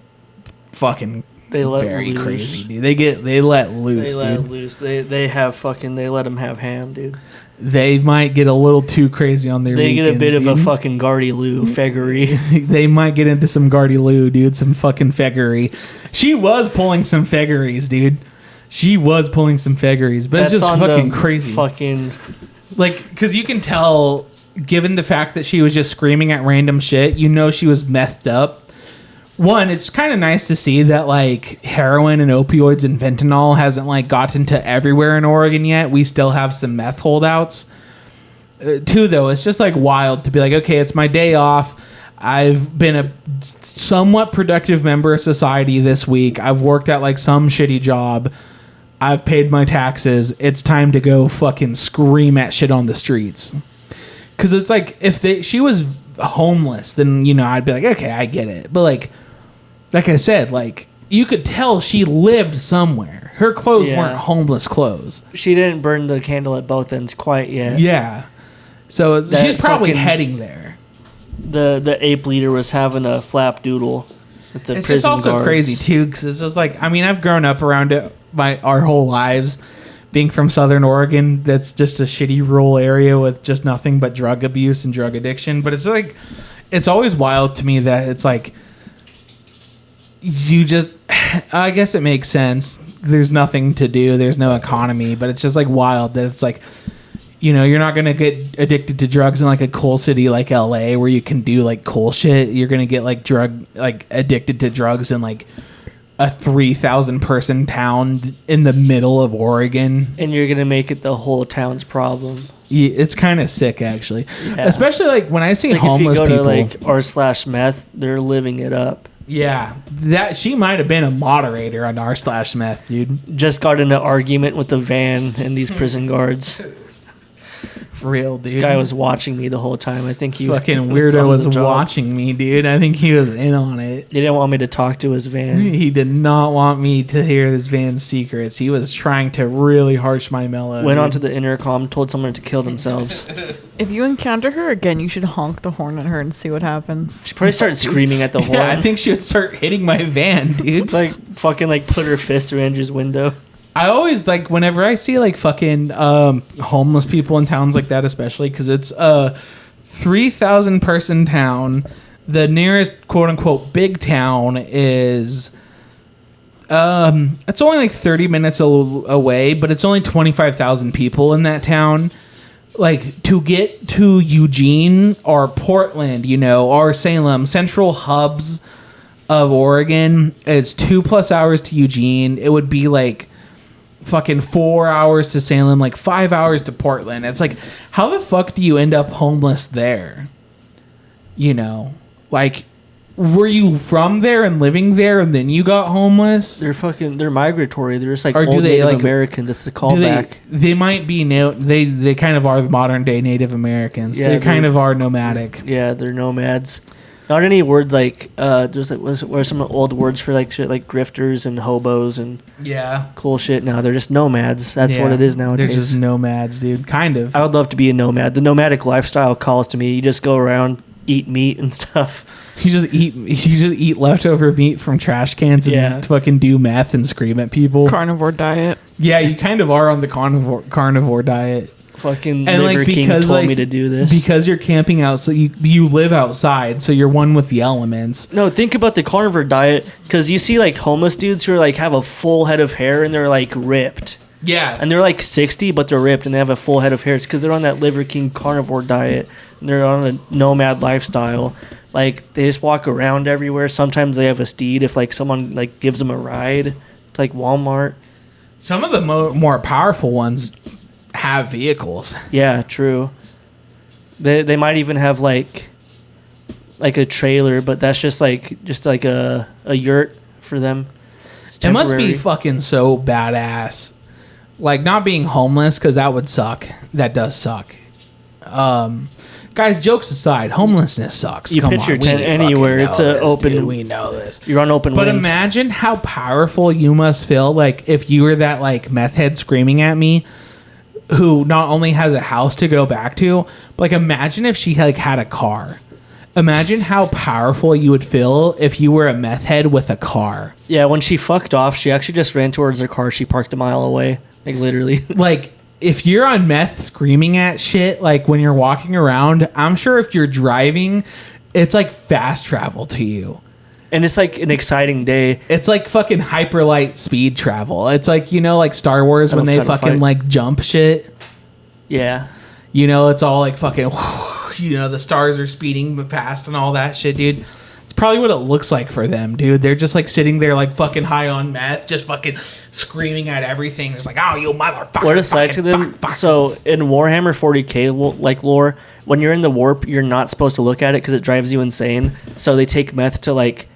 fucking very crazy, dude. They let loose. They have fucking, they let them have ham, dude. They might get a little too crazy on their weekends. They get a bit of a fucking Gardy Lou feggery. They might get into some Gardy Lou, dude. Some fucking feggery. She was pulling some feggeries, dude. She was pulling some feggeries. But that's it's just fucking crazy. Fucking... Like, because you can tell, given the fact that she was just screaming at random shit, you know she was methed up. One, it's kind of nice to see that, like, heroin and opioids and fentanyl hasn't, like, gotten to everywhere in Oregon yet. We still have some meth holdouts. too, though, it's just like wild to be like, okay, it's my day off. I've been a somewhat productive member of society this week. I've worked at like some shitty job. I've paid my taxes. It's time to go fucking scream at shit on the streets. Because it's like, if she was homeless, then, you know, I'd be like, okay, I get it. But like I said, like, you could tell she lived somewhere. Her clothes weren't homeless clothes. She didn't burn the candle at both ends quite yet. Yeah. So she's probably heading there. The ape leader was having a flap doodle with the it's prison just also guards. crazy too, because it's just like, I mean, I've grown up around it our whole lives, being from Southern Oregon. That's just a shitty rural area with just nothing but drug abuse and drug addiction. But it's like, it's always wild to me that it's like, you just, I guess it makes sense. There's nothing to do. There's no economy, but it's just like wild that it's like, you know, you're not going to get addicted to drugs in like a cool city like LA where you can do like cool shit. You're going to get like addicted to drugs in like a 3,000 person town in the middle of Oregon. And you're going to make it the whole town's problem. Yeah, it's kind of sick, actually. Yeah. Especially like when I see like homeless if you go people. to like r/meth, they're living it up. Yeah, that she might have been a moderator on r/meth, dude. Just got in an argument with the van and these prison guards. Real, dude. This guy was watching me the whole time. I think he fucking weirdo was watching me, dude. I think he was in on it. He didn't want me to talk to his van. He did not want me to hear this van's secrets. He was trying to really harsh my mellow. Went onto the intercom, told someone to kill themselves. If you encounter her again, you should honk the horn at her and see what happens. She probably started screaming at the horn. Yeah, I think she would start hitting my van, dude. Like fucking like put her fist through Andrew's window. I always like whenever I see like fucking homeless people in towns like that, especially because it's a 3,000 person town. The nearest quote unquote big town is it's only like 30 minutes away, but it's only 25,000 people in that town. Like to get to Eugene or Portland, you know, or Salem, central hubs of Oregon, it's 2+ hours to Eugene. It would be like fucking 4 hours to Salem, like 5 hours to Portland. It's like, how the fuck do you end up homeless there? You know, like, were you from there and living there and then you got homeless? They're migratory. They're just like Or do old they, Native like, Americans. It's the callback. They might be they kind of are the modern day Native Americans. Yeah, they kind of are nomadic. Yeah, they're nomads. Not any word like there's like what are some old words for like shit like grifters and hobos and cool shit. No, they're just nomads. That's what it is nowadays. They're just nomads, dude. Kind of. I would love to be a nomad. The nomadic lifestyle calls to me. You just go around, eat meat and stuff. You just eat leftover meat from trash cans and fucking do meth and scream at people. Carnivore diet. Yeah, you kind of are on the carnivore diet. Fucking and Liver King told me to do this. Because you're camping out, so you live outside, so you're one with the elements. No, think about the carnivore diet, because you see like homeless dudes who are like have a full head of hair and they're like ripped. Yeah. And they're like 60, but they're ripped and they have a full head of hair. It's because they're on that Liver King carnivore diet and they're on a nomad lifestyle. Like they just walk around everywhere. Sometimes they have a steed if like someone like gives them a ride. It's like Walmart. Some of the more powerful ones have vehicles. Yeah, true. They might even have like a trailer, but that's just like a yurt for them. It must be fucking so badass. Like not being homeless, because that would suck. That does suck. Guys, jokes aside, homelessness sucks. You pitch your tent anywhere. It's an open. Dude, we know this. You're on open But wind. imagine how powerful you must feel, like if you were that like meth head screaming at me, who not only has a house to go back to, but like imagine if she like had a car. Imagine how powerful you would feel if you were a meth head with a car. Yeah, when she fucked off, she actually just ran towards her car. She parked a mile away, like literally. Like if you're on meth screaming at shit, like when you're walking around, I'm sure if you're driving, it's like fast travel to you. And it's like an exciting day. It's like fucking hyperlight speed travel. It's like, you know, like Star Wars when they fucking like jump shit. Yeah. You know, it's all like fucking, you know, the stars are speeding past and all that shit, dude. It's probably what it looks like for them, dude. They're just like sitting there like fucking high on meth, just fucking screaming at everything. Just like, oh, you motherfucker. What it's like to them. So in Warhammer 40k like lore, when you're in the warp, you're not supposed to look at it because it drives you insane. So they take meth to like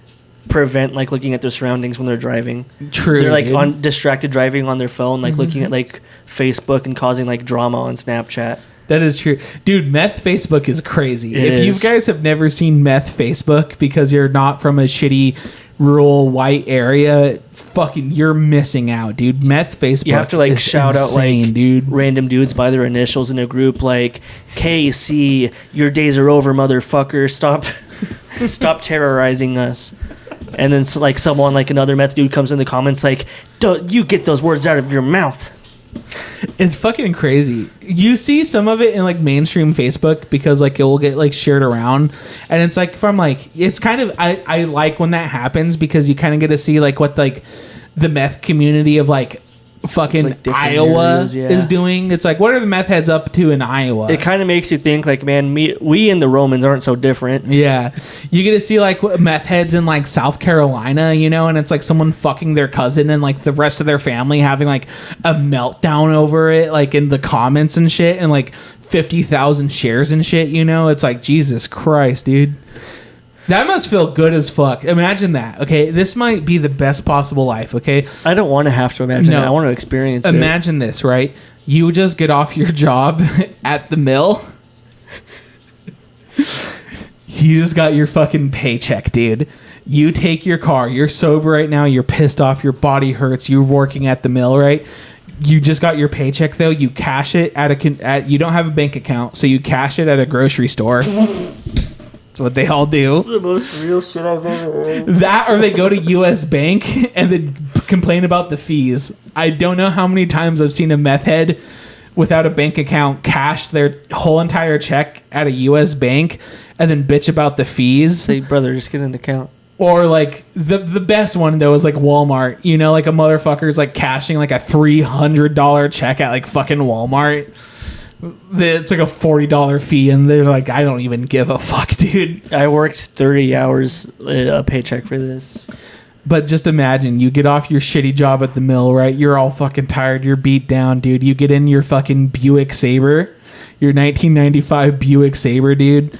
prevent like looking at their surroundings when they're driving. True. They're like dude. on distracted driving on their phone, like looking at like Facebook and causing like drama on Snapchat. That is true. Dude, Meth Facebook is crazy. It if is. you guys have never seen Meth Facebook because you're not from a shitty rural white area, fucking you're missing out, dude. Meth Facebook You have to like is shout insane, out like dude. random dudes by their initials in a group like KC, your days are over, motherfucker. Stop terrorizing us. And then like someone like another meth dude comes in the comments like, "Don't you get those words out of your mouth." It's fucking crazy. You see some of it in like mainstream Facebook because like it will get like shared around, and it's like from like it's kind of I like when that happens because you kind of get to see like what like the meth community of like fucking like different Iowa areas, yeah. is doing. It's like, what are the meth heads up to in Iowa? It kind of makes you think like, man, we and the Romans aren't so different. Yeah, you get to see like what meth heads in like South Carolina, you know, and it's like someone fucking their cousin and like the rest of their family having like a meltdown over it, like in the comments and shit, and like 50,000 shares and shit, you know. It's like, Jesus Christ, dude. That must feel good as fuck. Imagine that. Okay, this might be the best possible life. Okay, I don't want to have to imagine No. it. I want to experience it. imagine this, right? You just get off your job at the mill. You just got your fucking paycheck, dude. You take your car. You're sober right now. You're pissed off. Your body hurts. You're working at the mill, right? You just got your paycheck though. You cash it at you don't have a bank account, so you cash it at a grocery store. That's what they all do. The most real shit I've ever heard. That or they go to US Bank and then complain about the fees. I don't know how many times I've seen a meth head without a bank account cash their whole entire check at a US Bank and then bitch about the fees. Say, brother, just get an account. Or like the best one though is like Walmart. You know, like a motherfucker's like cashing like a $300 check at like fucking Walmart. It's like a $40 fee, and they're like, I don't even give a fuck, dude. I worked 30 hours a paycheck for this. But just imagine, you get off your shitty job at the mill, right? You're all fucking tired. You're beat down, dude. You get in your fucking Buick Sabre, your 1995 Buick Sabre, dude,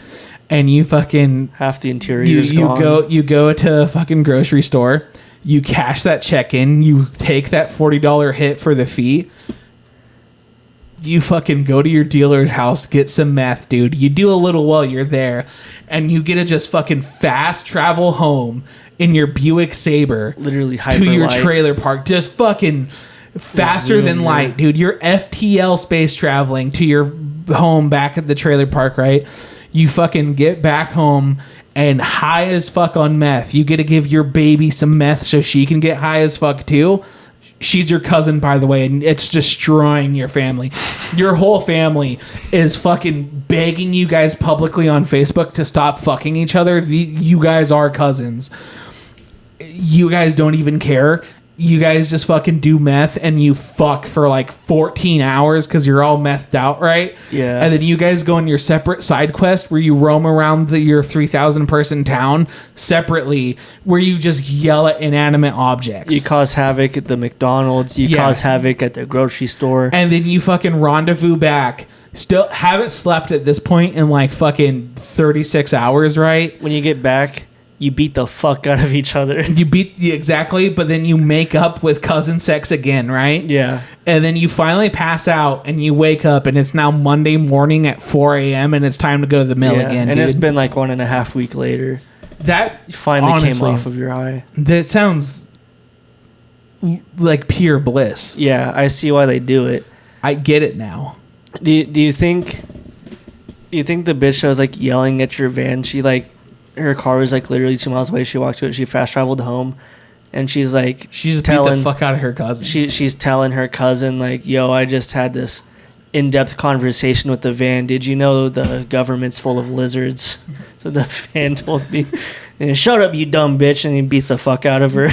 and you fucking Half the interior is you gone. go to a fucking grocery store. You cash that check in. You take that $40 hit for the fee. You fucking go to your dealer's house, get some meth, dude. You do a little while you're there, and you get to just fucking fast travel home in your Buick Sabre, Literally to hyper your light. trailer park, just fucking faster Zoom, than yeah. light, dude. You're FTL space traveling to your home back at the trailer park, right? You fucking get back home and high as fuck on meth. You get to give your baby some meth so she can get high as fuck too. She's your cousin, by the way, and it's destroying your family. Your whole family is fucking begging you guys publicly on Facebook to stop fucking each other. You guys are cousins. You guys don't even care. You guys just fucking do meth and you fuck for like 14 hours because you're all methed out, right? Yeah. And then you guys go on your separate side quest where you roam around your 3,000 person town separately, where you just yell at inanimate objects. You cause havoc at the McDonald's. You Yeah. cause havoc at the grocery store. And then you fucking rendezvous back. Still haven't slept at this point in like fucking 36 hours, right? When you get back, you beat the fuck out of each other. You beat exactly, but then you make up with cousin sex again, right? Yeah. And then you finally pass out and you wake up and it's now Monday morning at 4 a.m. and it's time to go to the mill Yeah. again. And dude. it's been like 1.5 weeks later. That You finally honestly, came off of your high. That sounds like pure bliss. Yeah, I see why they do it. I get it now. Do you think the bitch that was like yelling at your van, she like her car was like literally 2 miles away, she walked to it, she fast traveled home, and she's like She just beat the fuck out of her cousin. she's telling her cousin like, yo, I just had this in-depth conversation with the van. Did you know the government's full of lizards? So the van told me, shut up, you dumb bitch, and he beats the fuck out of her.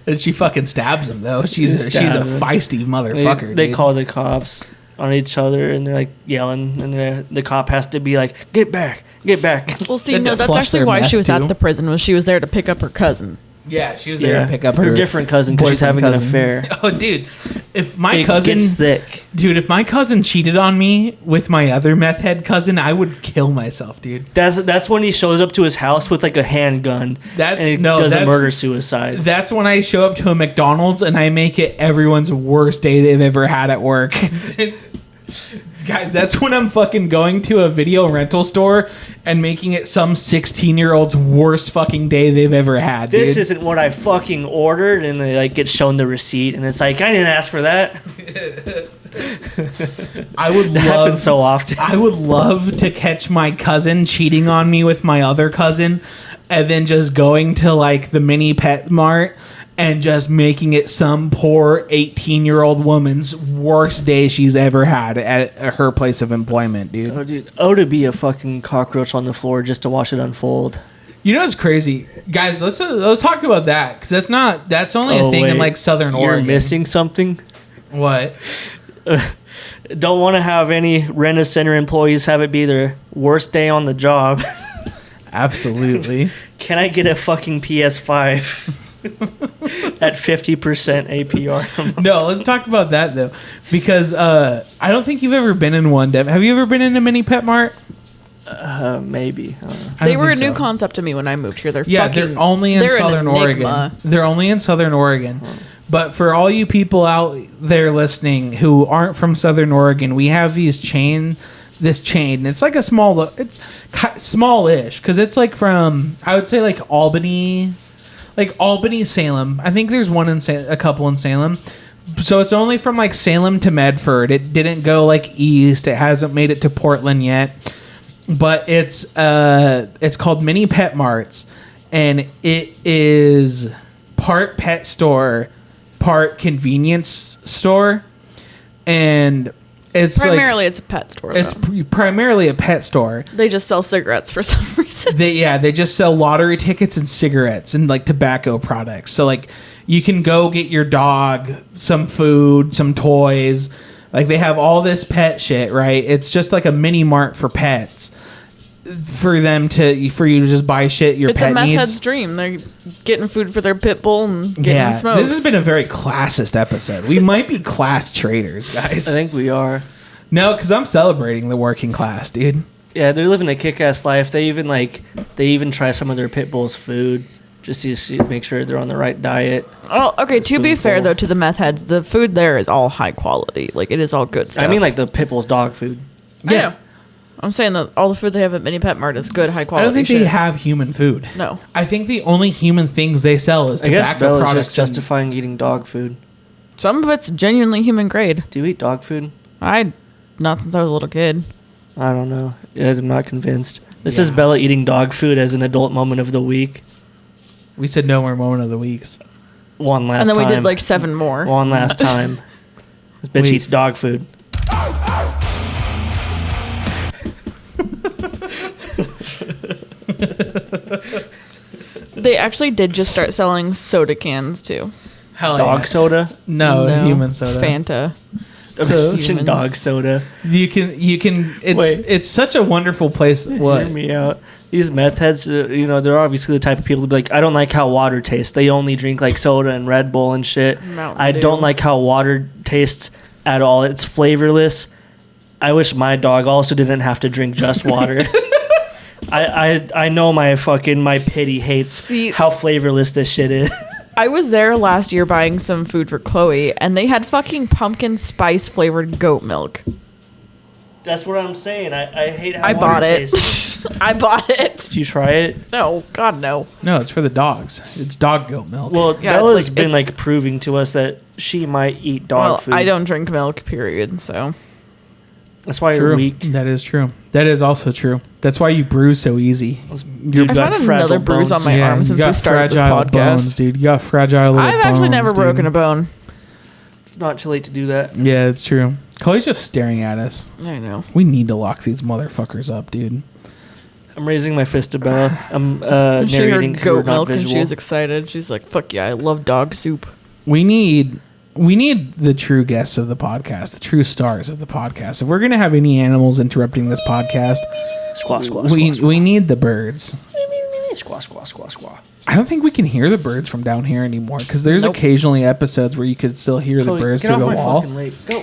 And she fucking stabs him though. She's a Stab him. feisty motherfucker. They dude. call the cops. on each other, and they're like yelling, and the cop has to be like, "Get back, get back." Well, see, They had no, to that's flush actually their why she meth, was too. at the prison. Was she was there to pick up her cousin. Yeah, she was there to pick up her different cousin because she's boyfriend having an cousin. affair. Oh, dude, if my It cousin gets thick. Dude, if my cousin cheated on me with my other meth head cousin, I would kill myself, dude. That's when he shows up to his house with like a handgun. That's- and he no, does a that's- murder suicide. That's when I show up to a McDonald's and I make it everyone's worst day they've ever had at work. Guys, that's when I'm fucking going to a video rental store and making it some 16-year-old's worst fucking day they've ever had. This dude. isn't what I fucking ordered, and they like get shown the receipt, and it's like I didn't ask for that. I would That happens so often. I would love to catch my cousin cheating on me with my other cousin, and then just going to like the mini pet mart and just making it some poor 18-year-old woman's worst day she's ever had at her place of employment, dude. Oh, dude, to be a fucking cockroach on the floor just to watch it unfold. You know what's crazy, guys? Let's talk about that because that's only a thing in wait. like Southern You're Oregon. missing something. What? Don't want to have any Rent-A-Center employees have it be their worst day on the job. Absolutely. Can I get a fucking PS5 at 50% APR? No, let's talk about that though, because I don't think you've ever been in one. Dev, have you ever been in a mini pet mart? Maybe. They were a new concept to me when I moved here. They're only in they're an Southern enigma. Oregon. They're only in Southern Oregon. But for all you people out there listening who aren't from Southern Oregon, we have this chain. It's like it's smallish because it's like from, I would say, like Albany, Salem. I think there's one in a couple in Salem. So it's only from like Salem to Medford. It didn't go like east. It hasn't made it to Portland yet. But it's called Mini Pet Marts, and it is part pet store, part convenience store, and it's Primarily, it's a pet store. It's though. primarily a pet store. They just sell cigarettes for some reason. They just sell lottery tickets and cigarettes and like tobacco products. So like you can go get your dog some food, some toys. Like they have all this pet shit, right? It's just like a mini mart for pets. For you to just buy shit your It's pet a meth needs. head's dream. They're getting food for their pit bull and getting smoked. This has been a very classist episode. We might be class traders, guys. I think we are. No, because I'm celebrating the working class, dude. Yeah, they're living a kick-ass life. They even try some of their pit bulls' food just to make sure they're on the right diet. Oh, okay. To be fair, spoonful. though, to the meth heads, the food there is all high quality. Like, it is all good stuff. I mean, like the pit bull's dog food. I know. I'm saying that all the food they have at Mini Pet Mart is good, high I quality. don't think shit. they have human food. No. I think the only human things they sell is I guess tobacco Bella's products. just justifying eating dog food. Some of it's genuinely human grade. Do you eat dog food? Not since I was a little kid. I don't know. I'm not convinced. This is Bella eating dog food as an adult moment of the week. We said no more moment of the weeks. One last And then time. we did like 7 more. One last time. This bitch Wait. eats dog food. They actually did just start selling soda cans too. Hell Dog soda? No, human soda. Fanta. So Imagine dog soda. you can. Wait. It's such a wonderful place. What? Hear me out. These meth heads, they're obviously the type of people to be like, I don't like how water tastes. They only drink like soda and Red Bull and shit. Mountain I Dew. don't like how water tastes at all. It's flavorless. I wish my dog also didn't have to drink just water. I know my pity hates See- how flavorless this shit is. I was there last year buying some food for Chloe, and they had fucking pumpkin spice flavored goat milk. That's what I'm saying. I hate how I water bought it. tastes. I bought it. Did you try it? No, God, no. No, it's for the dogs. It's dog goat milk. Well, Yeah, Bella's it's been like- like proving to us that she might eat dog Well, food. I don't drink milk, period, so. That's why true. you're weak. That is true. That is also true. That's why you bruise so easy. You've I've got had fragile another bruise bones. on my arm you since got we started this fragile podcast. bones, dude. You got fragile little I've actually bones, never dude. broken a bone. It's not too late to do that. Yeah, it's true. Chloe's just staring at us. I know. We need to lock these motherfuckers up, dude. I'm raising my fist to Bella. I'm She narrating heard because we're goat not milk and visual. she was excited. She's like, fuck yeah, I love dog soup. We need We need the true guests of the podcast, the true stars of the podcast. If we're going to have any animals interrupting this podcast, we need the birds. Squaw. I don't think we can hear the birds from down here anymore because there's occasionally episodes where you could still hear the birds through the wall. Go.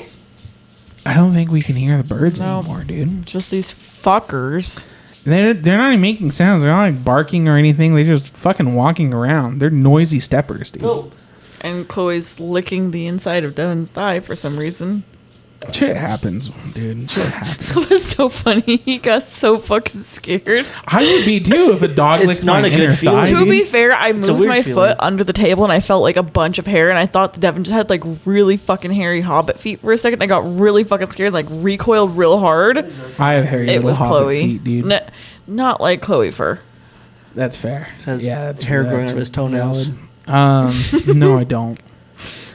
I don't think we can hear the birds anymore, dude. Just these fuckers. They're not even making sounds. They're not like barking or anything. They're just fucking walking around. They're noisy steppers, dude. Go. And Chloe's licking the inside of Devin's thigh for some reason. Shit happens, dude. Shit happens. That was so funny. He got so fucking scared. I would be too if a dog licked my inner thigh. To be fair, I It's a moved weird my feeling. foot under the table and I felt like a bunch of hair and I thought that Devin just had like really fucking hairy hobbit feet for a second. I got really fucking scared, like recoiled real hard. I have hairy It little was hobbit Chloe. feet, dude. Not like Chloe fur. That's fair. Has that's hair growing that's out of his toenails. valid. No, I don't.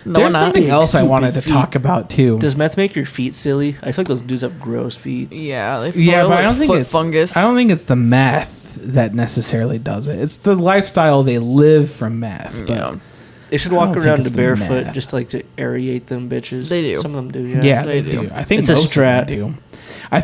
No, There's not. something else I Stupid wanted to feet. talk about too. Does meth make your feet silly? I feel like those dudes have gross feet. Yeah, they Yeah, feel but like I don't think foot it's fungus. I don't think it's the meth that necessarily does it. It's the lifestyle they live from meth. But Yeah. They should I walk don't think around it's to the barefoot meth. just to like to aerate them bitches. They do. Some of them do. yeah, they they do. do. I think It's a most of them strat. do. I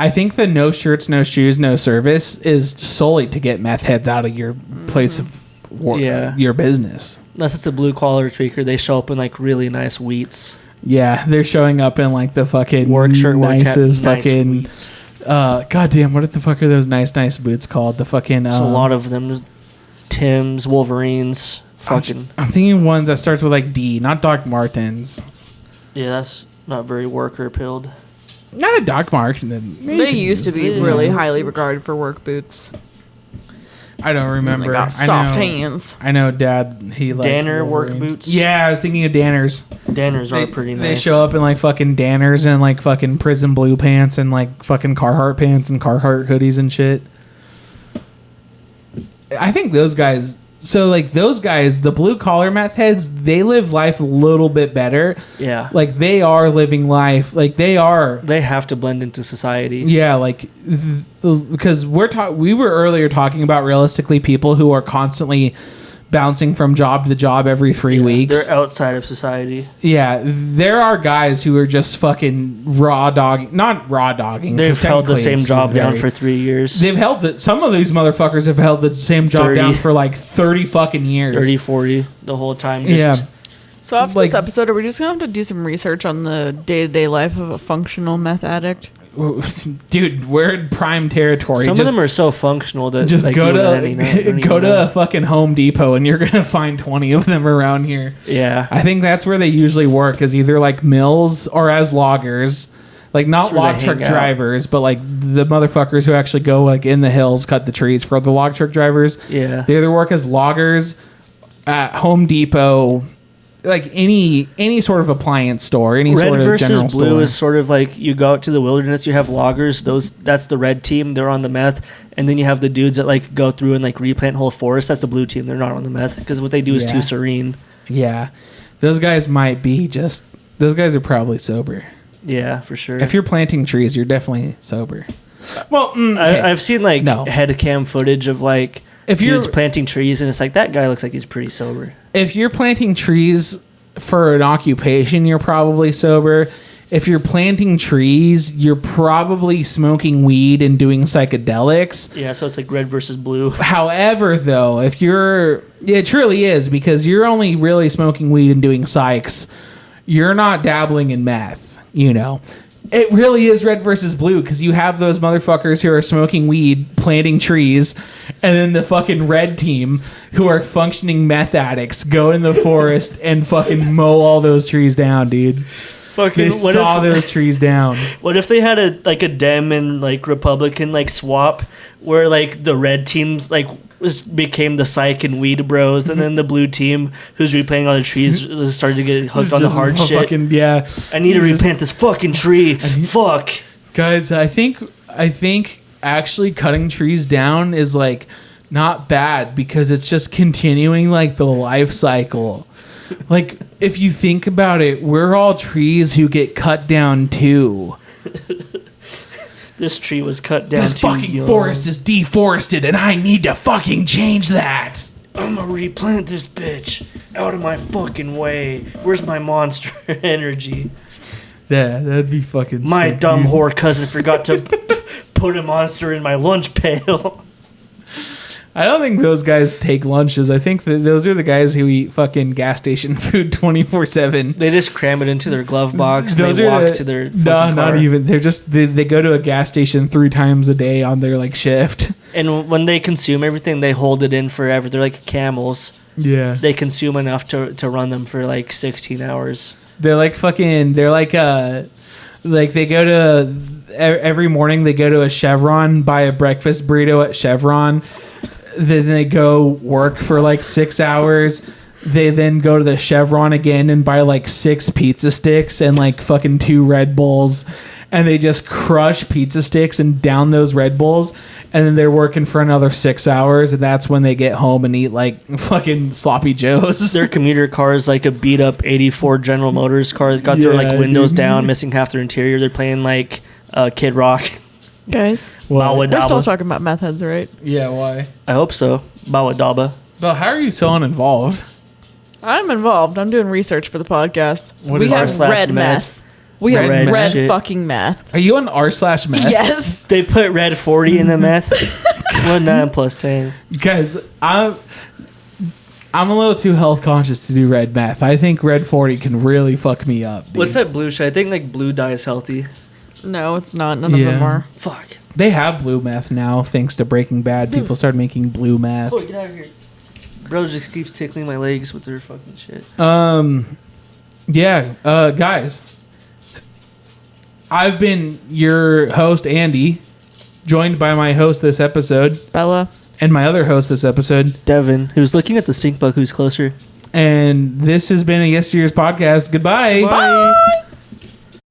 think the no shirts, no shoes, no service is solely to get meth heads out of your place of work, Yeah. your business. Unless it's a blue collar tweaker, they show up in like really nice wheats. Yeah, they're showing up in like the fucking Work shirt, work hat, nicest nice fucking. wheats. Goddamn, what the fuck are those nice boots called? The fucking. There's a lot of them. Tims, Wolverines, fucking. I'm thinking one that starts with like D, not Doc Martens. Yeah, that's not very worker pilled. Not a Doc Marten. They used to be really highly regarded for work boots. I don't They remember. got soft hands. I know Dad. He liked Danner work Wolverines. boots? Yeah, I was thinking of Danners. Danners are pretty nice. They show up in like fucking Danners and like fucking prison blue pants and like fucking Carhartt pants and Carhartt hoodies and shit. I think those guys. So like those guys, the blue collar meth heads, they live life a little bit better. Yeah. Like they are living life. Like they are. They have to blend into society. Yeah, like because we were earlier talking about realistically people who are constantly bouncing from job to job every 3 weeks. They're outside of society. Yeah, there are guys who are just fucking not raw dogging. They've held the technically same it's job down very- for 3 years. They've held it. Some of these motherfuckers have held the same job 30. down for like 30 fucking years. 30, 40 the whole time. Yeah. Just, So after Like- this episode, are we just gonna have to do some research on the day-to-day life of a functional meth addict? Dude, we're in prime territory. some of them are so functional that just like, go do it at to any night. I don't go even to know. a fucking Home Depot and you're gonna find 20 of them around here. Yeah. I think that's where they usually work, is either like mills or as loggers. Like not That's where log they truck hang out. drivers, but like the motherfuckers who actually go like in the hills, cut the trees. For the log truck drivers, Yeah. they either work as loggers at Home Depot, like any sort of appliance store, any Red sort of versus general blue store. is sort of like you go out to the wilderness, you have loggers, that's the red team, they're on the meth, and then you have the dudes that like go through and like replant whole forests, that's the blue team, they're not on the meth because what they do is Yeah. too serene. Yeah, those guys might be just. Those guys are probably sober. Yeah, for sure. If you're planting trees, you're definitely sober. Well, okay. I've seen like No. head cam footage of like If you're- dudes planting trees, and it's like that guy looks like he's pretty sober. If you're planting trees for an occupation, you're probably sober. If you're planting trees, you're probably smoking weed and doing psychedelics. Yeah, so it's like red versus blue. However, though, it truly is, because you're only really smoking weed and doing psychs. You're not dabbling in meth, you know. It really is red versus blue, because you have those motherfuckers who are smoking weed, planting trees, and then the fucking red team who are functioning meth addicts go in the forest and fucking mow all those trees down, dude. They Fucking saw those trees down. What if they had a Dem and like Republican like swap where like the red teams like became the psych and weed bros, and then the blue team who's replanting all the trees started to get hooked on the Just hard shit. fucking, yeah. I need to replant this fucking tree. Fuck. Guys, I think actually cutting trees down is like not bad, because it's just continuing like the life cycle. Like if you think about it, we're all trees who get cut down too. This tree was cut down. This too fucking young. forest is deforested and I need to fucking change that. I'm gonna replant this bitch. Out of my fucking way. Where's my monster energy? Yeah, that'd be fucking My sick, dumb dude. whore cousin forgot to put a monster in my lunch pail. I don't think those guys take lunches. I think that those are the guys who eat fucking gas station food 24/7. They just cram it into their glove box. And Those they are walk to their fucking no, not car. even. They're just they go to a gas station 3 times a day on their like shift. And when they consume everything, they hold it in forever. They're like camels. Yeah, They consume enough to run them for like 16 hours. they're like fucking. They're like they go to every morning. They go to a Chevron, buy a breakfast burrito at Chevron. Then they go work for like 6 hours. They then go to the Chevron again and buy like 6 pizza sticks and like fucking 2 Red Bulls. And they just crush pizza sticks and down those Red Bulls. And then they're working for another 6 hours. And that's when they get home and eat like fucking sloppy joes. Their commuter car is like a beat up 84 General Motors car that got their like Yeah, windows dude. down, missing half their interior. They're playing like Kid Rock. Guys, Bawa we're still Daba. talking about meth heads, right? Yeah, why? I hope so. Bawa Daba. But how are you so uninvolved? I'm involved. I'm doing research for the podcast. What We is have r/meth? red meth. We have Red red shit. fucking meth. Are you on r/meth? Yes. They put red 40 in the meth. 9 plus 10. Guys, I'm a little too health conscious to do red meth. I think red 40 can really fuck me up, dude. What's that blue shit? I think like blue dye is healthy. No, it's not. None of them Yeah. are. Fuck. They have blue meth now, thanks to Breaking Bad. People started making blue meth. Oh, get out of here. Bro just keeps tickling my legs with their fucking shit. Yeah, guys. I've been your host, Andy, joined by my host this episode, Bella. and my other host this episode. Devin, who's looking at the stink bug who's closer. And this has been a Yesteryears podcast. Goodbye. Bye.